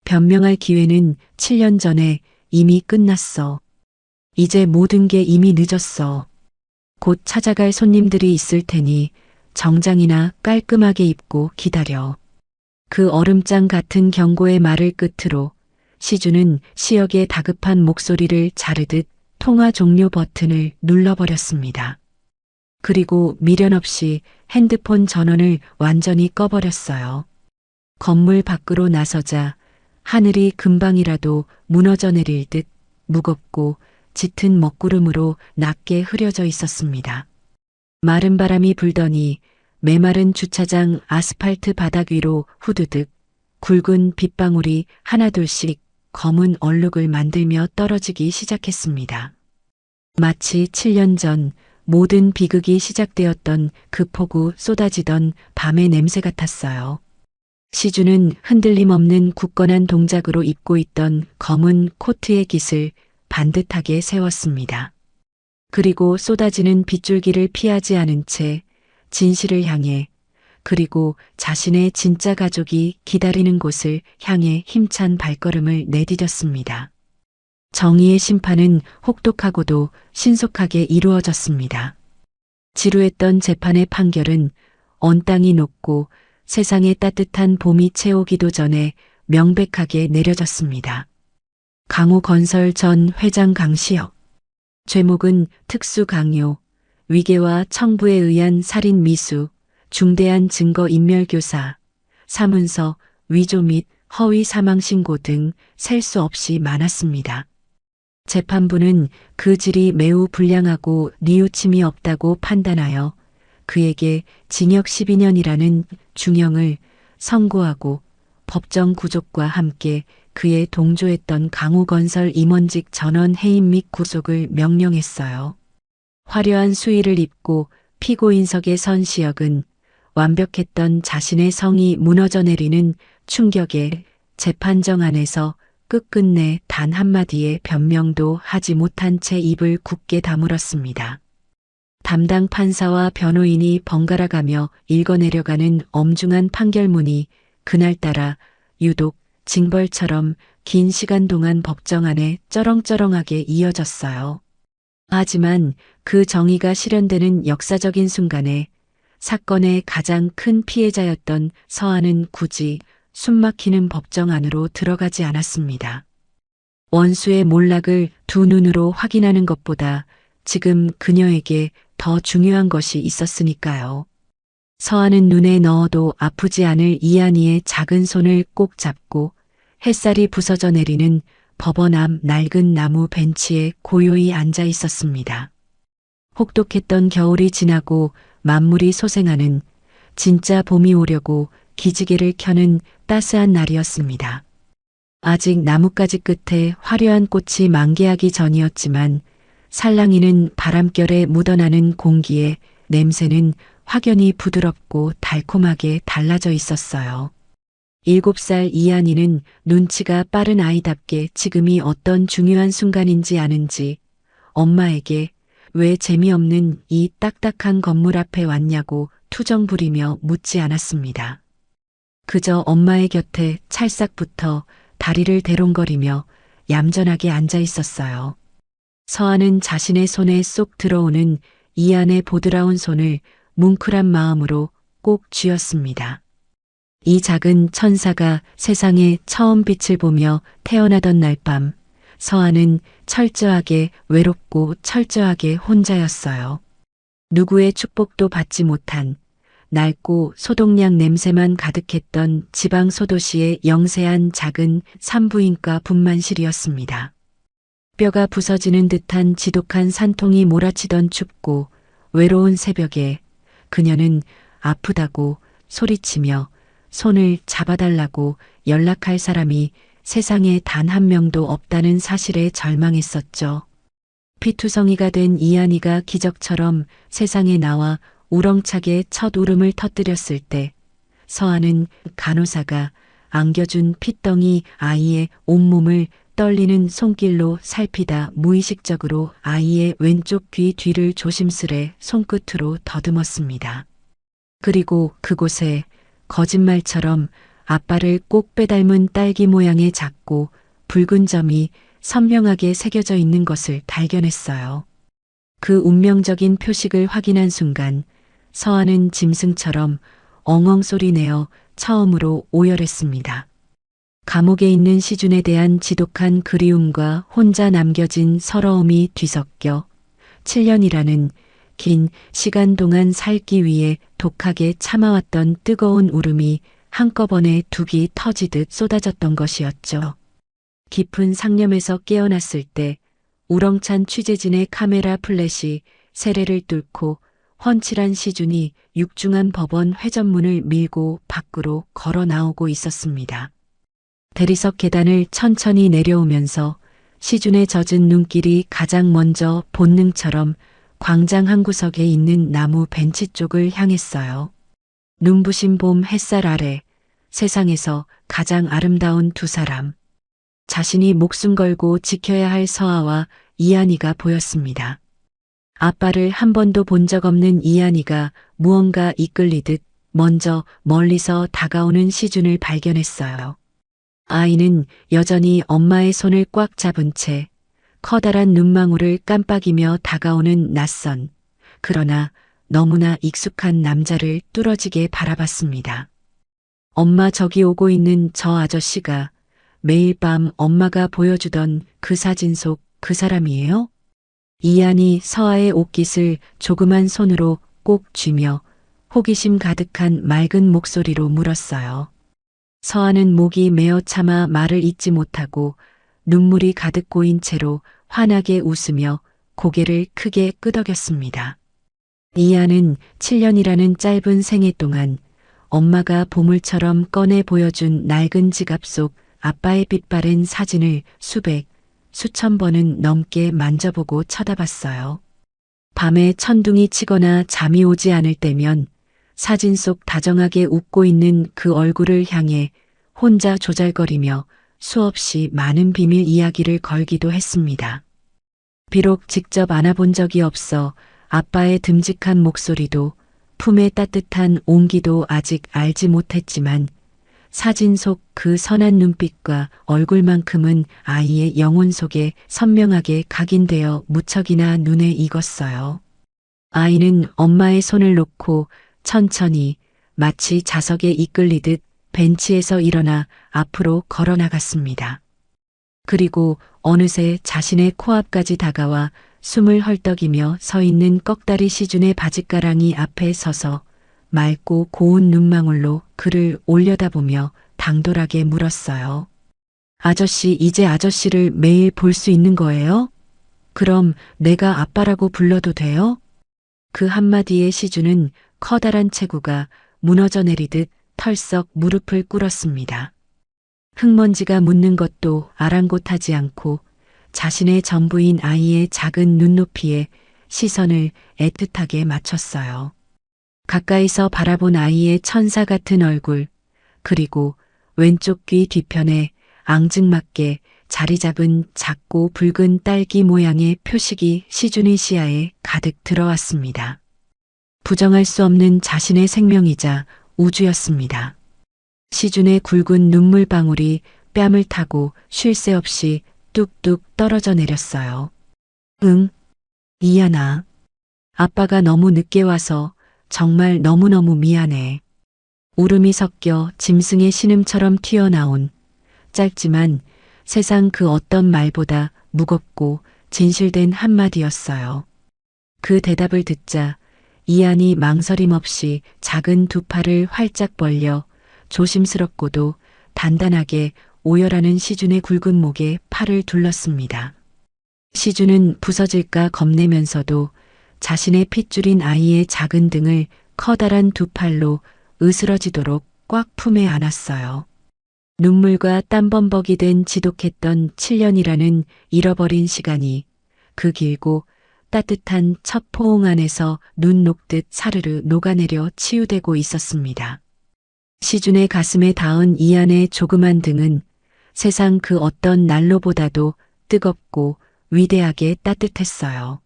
B: 변명할 기회는 7년 전에 이미 끝났어. 이제 모든 게 이미 늦었어. 곧 찾아갈 손님들이 있을 테니 정장이나 깔끔하게 입고 기다려. 그 얼음장 같은 경고의 말을 끝으로 시준은 시혁의 다급한 목소리를 자르듯 통화 종료 버튼을 눌러버렸습니다. 그리고 미련 없이 핸드폰 전원을 완전히 꺼버렸어요. 건물 밖으로 나서자 하늘이 금방이라도 무너져 내릴 듯 무겁고 짙은 먹구름으로 낮게 흐려져 있었습니다. 마른 바람이 불더니 메마른 주차장 아스팔트 바닥 위로 후두득 굵은 빗방울이 하나둘씩 검은 얼룩을 만들며 떨어지기 시작했습니다. 마치 7년 전 모든 비극이 시작되었던 그 폭우 쏟아지던 밤의 냄새 같았어요. 시준은 흔들림 없는 굳건한 동작으로 입고 있던 검은 코트의 깃을 반듯하게 세웠습니다. 그리고 쏟아지는 빗줄기를 피하지 않은 채 진실을 향해 그리고 자신의 진짜 가족이 기다리는 곳을 향해 힘찬 발걸음을 내디뎠습니다. 정의의 심판은 혹독하고도 신속하게 이루어졌습니다. 지루했던 재판의 판결은 언 땅이 녹고 세상의 따뜻한 봄이 채오기도 전에 명백하게 내려졌습니다. 강호건설 전 회장 강시혁. 죄목은 특수강요, 위계와 청부에 의한 살인 미수, 중대한 증거 인멸교사, 사문서, 위조 및 허위 사망 신고 등 셀 수 없이 많았습니다. 재판부는 그 질이 매우 불량하고 뉘우침이 없다고 판단하여 그에게 징역 12년이라는 중형을 선고하고 법정 구속과 함께 그에 동조했던 강호건설 임원직 전원 해임 및 구속을 명령했어요. 화려한 수의를 입고 피고인석에 선 시혁은 완벽했던 자신의 성이 무너져 내리는 충격에 재판정 안에서 끝끝내 단 한마디의 변명도 하지 못한 채 입을 굳게 다물었습니다. 담당 판사와 변호인이 번갈아가며 읽어내려가는 엄중한 판결문이 그날따라 유독 징벌처럼 긴 시간 동안 법정 안에 쩌렁쩌렁하게 이어졌어요. 하지만 그 정의가 실현되는 역사적인 순간에 사건의 가장 큰 피해자였던 서아는 굳이 숨막히는 법정 안으로 들어가지 않았습니다. 원수의 몰락을 두 눈으로 확인하는 것보다 지금 그녀에게 더 중요한 것이 있었으니까요. 서아는 눈에 넣어도 아프지 않을 이한이의 작은 손을 꼭 잡고 햇살이 부서져 내리는 법원 앞 낡은 나무 벤치에 고요히 앉아 있었습니다. 혹독했던 겨울이 지나고 만물이 소생하는 진짜 봄이 오려고 기지개를 켜는 따스한 날이었습니다. 아직 나뭇가지 끝에 화려한 꽃이 만개하기 전이었지만 살랑이는 바람결에 묻어나는 공기에 냄새는 확연히 부드럽고 달콤하게 달라져 있었어요. 7살 이한이는 눈치가 빠른 아이답게 지금이 어떤 중요한 순간인지 아는지 엄마에게 왜 재미없는 이 딱딱한 건물 앞에 왔냐고 투정 부리며 묻지 않았습니다. 그저 엄마의 곁에 찰싹붙어 다리를 대롱거리며 얌전하게 앉아 있었어요. 서아는 자신의 손에 쏙 들어오는 이안의 보드라운 손을 뭉클한 마음으로 꼭 쥐었습니다. 이 작은 천사가 세상에 처음 빛을 보며 태어나던 날 밤, 서아는 철저하게 외롭고 철저하게 혼자였어요. 누구의 축복도 받지 못한 낡고 소독약 냄새만 가득했던 지방 소도시의 영세한 작은 산부인과 분만실이었습니다. 뼈가 부서지는 듯한 지독한 산통이 몰아치던 춥고 외로운 새벽에 그녀는 아프다고 소리치며 손을 잡아달라고 연락할 사람이 세상에 단 한 명도 없다는 사실에 절망했었죠. 피투성이가 된 이한이가 기적처럼 세상에 나와 우렁차게 첫 울음을 터뜨렸을 때 서아는 간호사가 안겨준 핏덩이 아이의 온몸을 떨리는 손길로 살피다 무의식적으로 아이의 왼쪽 귀 뒤를 조심스레 손끝으로 더듬었습니다. 그리고 그곳에 거짓말처럼 아빠를 꼭 빼닮은 딸기 모양의 작고 붉은 점이 선명하게 새겨져 있는 것을 발견했어요. 그 운명적인 표식을 확인한 순간 서아는 짐승처럼 엉엉 소리 내어 처음으로 오열했습니다. 감옥에 있는 시준에 대한 지독한 그리움과 혼자 남겨진 서러움이 뒤섞여 7년이라는 긴 시간 동안 살기 위해 독하게 참아왔던 뜨거운 울음이 한꺼번에 둑이 터지듯 쏟아졌던 것이었죠. 깊은 상념에서 깨어났을 때 우렁찬 취재진의 카메라 플래시 세례를 뚫고 훤칠한 시준이 육중한 법원 회전문을 밀고 밖으로 걸어 나오고 있었습니다. 대리석 계단을 천천히 내려오면서 시준의 젖은 눈길이 가장 먼저 본능처럼 광장 한 구석에 있는 나무 벤치 쪽을 향했어요. 눈부신 봄 햇살 아래 세상에서 가장 아름다운 두 사람. 자신이 목숨 걸고 지켜야 할 서아와 이한이가 보였습니다. 아빠를 한 번도 본 적 없는 이한이가 무언가 이끌리듯 먼저 멀리서 다가오는 시준을 발견했어요. 아이는 여전히 엄마의 손을 꽉 잡은 채 커다란 눈망울을 깜빡이며 다가오는 낯선, 그러나 너무나 익숙한 남자를 뚫어지게 바라봤습니다. 엄마 저기 오고 있는 저 아저씨가 매일 밤 엄마가 보여주던 그 사진 속 그 사람이에요? 이한이 서아의 옷깃을 조그만 손으로 꼭 쥐며 호기심 가득한 맑은 목소리로 물었어요. 서아는 목이 메어 차마 말을 잇지 못하고 눈물이 가득 고인 채로 환하게 웃으며 고개를 크게 끄덕였습니다. 이한은 7년이라는 짧은 생애 동안 엄마가 보물처럼 꺼내 보여준 낡은 지갑 속 아빠의 빛바랜 사진을 수천 번은 넘게 만져보고 쳐다봤어요. 밤에 천둥이 치거나 잠이 오지 않을 때면 사진 속 다정하게 웃고 있는 그 얼굴을 향해 혼자 조잘거리며 수없이 많은 비밀 이야기를 걸기도 했습니다. 비록 직접 안아본 적이 없어 아빠의 듬직한 목소리도 품의 따뜻한 온기도 아직 알지 못했지만 사진 속 그 선한 눈빛과 얼굴만큼은 아이의 영혼 속에 선명하게 각인되어 무척이나 눈에 익었어요. 아이는 엄마의 손을 놓고 천천히 마치 자석에 이끌리듯 벤치에서 일어나 앞으로 걸어 나갔습니다. 그리고 어느새 자신의 코앞까지 다가와 숨을 헐떡이며 서 있는 꺽다리 시준의 바짓가랑이 앞에 서서 맑고 고운 눈망울로 그를 올려다보며 당돌하게 물었어요. 아저씨, 이제 아저씨를 매일 볼 수 있는 거예요? 그럼 내가 아빠라고 불러도 돼요? 그 한마디에 시준은 커다란 체구가 무너져 내리듯 털썩 무릎을 꿇었습니다. 흙먼지가 묻는 것도 아랑곳하지 않고 자신의 전부인 아이의 작은 눈높이에 시선을 애틋하게 맞췄어요. 가까이서 바라본 아이의 천사 같은 얼굴, 그리고 왼쪽 귀 뒤편에 앙증맞게 자리 잡은 작고 붉은 딸기 모양의 표식이 시준의 시야에 가득 들어왔습니다. 부정할 수 없는 자신의 생명이자 우주였습니다. 시준의 굵은 눈물방울이 뺨을 타고 쉴 새 없이 뚝뚝 떨어져 내렸어요. 응, 이안아. 아빠가 너무 늦게 와서 정말 너무너무 미안해. 울음이 섞여 짐승의 신음처럼 튀어나온 짧지만 세상 그 어떤 말보다 무겁고 진실된 한마디였어요. 그 대답을 듣자 이안이 망설임 없이 작은 두 팔을 활짝 벌려 조심스럽고도 단단하게 오열하는 시준의 굵은 목에 팔을 둘렀습니다. 시준은 부서질까 겁내면서도 자신의 핏줄인 아이의 작은 등을 커다란 두 팔로 으스러지도록 꽉 품에 안았어요. 눈물과 땀범벅이 된 지독했던 7년이라는 잃어버린 시간이 그 길고 따뜻한 첫 포옹 안에서 눈 녹듯 사르르 녹아내려 치유되고 있었습니다. 시준의 가슴에 닿은 이안의 조그만 등은 세상 그 어떤 난로보다도 뜨겁고 위대하게 따뜻했어요.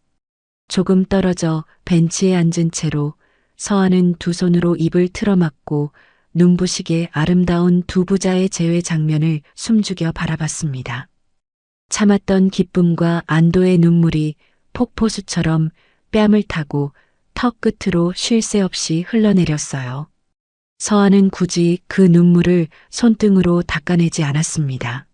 B: 조금 떨어져 벤치에 앉은 채로 서하는 두 손으로 입을 틀어막고 눈부시게 아름다운 두 부자의 재회 장면을 숨죽여 바라봤습니다. 참았던 기쁨과 안도의 눈물이 폭포수처럼 뺨을 타고 턱 끝으로 쉴 새 없이 흘러내렸어요. 서하는 굳이 그 눈물을 손등으로 닦아내지 않았습니다.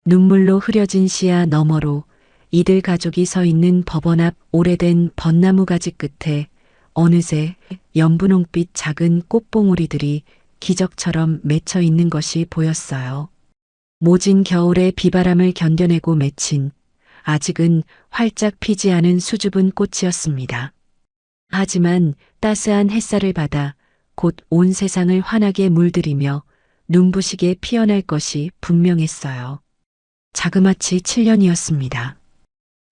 B: 눈물로 흐려진 시야 너머로 이들 가족이 서 있는 법원 앞 오래된 벚나무 가지 끝에 어느새 연분홍빛 작은 꽃봉오리들이 기적처럼 맺혀 있는 것이 보였어요. 모진 겨울의 비바람을 견뎌내고 맺힌 아직은 활짝 피지 않은 수줍은 꽃이었습니다. 하지만 따스한 햇살을 받아 곧 온 세상을 환하게 물들이며 눈부시게 피어날 것이 분명했어요. 자그마치 7년이었습니다.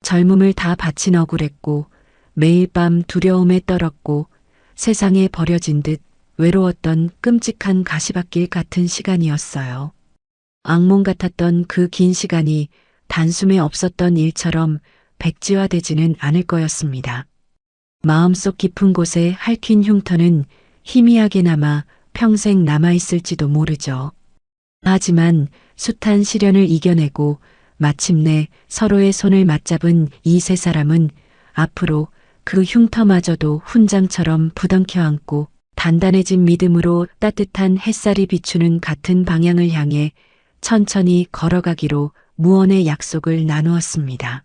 B: 젊음을 다 바친 억울했고 매일 밤 두려움에 떨었고 세상에 버려진 듯 외로웠던 끔찍한 가시밭길 같은 시간이었어요. 악몽 같았던 그 긴 시간이 단숨에 없었던 일처럼 백지화되지는 않을 거였습니다. 마음속 깊은 곳에 핥힌 흉터는 희미하게나마 평생 남아있을지도 모르죠. 하지만 숱한 시련을 이겨내고 마침내 서로의 손을 맞잡은 이 세 사람은 앞으로 그 흉터마저도 훈장처럼 부둥켜 안고 단단해진 믿음으로 따뜻한 햇살이 비추는 같은 방향을 향해 천천히 걸어가기로 무언의 약속을 나누었습니다.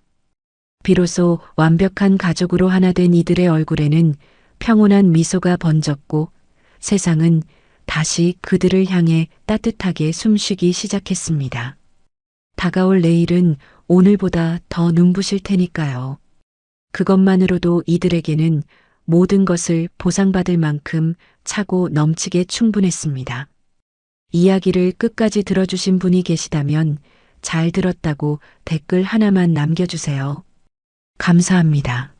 B: 비로소 완벽한 가족으로 하나 된 이들의 얼굴에는 평온한 미소가 번졌고 세상은 다시 그들을 향해 따뜻하게 숨쉬기 시작했습니다. 다가올 내일은 오늘보다 더 눈부실 테니까요. 그것만으로도 이들에게는 모든 것을 보상받을 만큼 차고 넘치게 충분했습니다. 이야기를 끝까지 들어주신 분이 계시다면 잘 들었다고 댓글 하나만 남겨주세요. 감사합니다.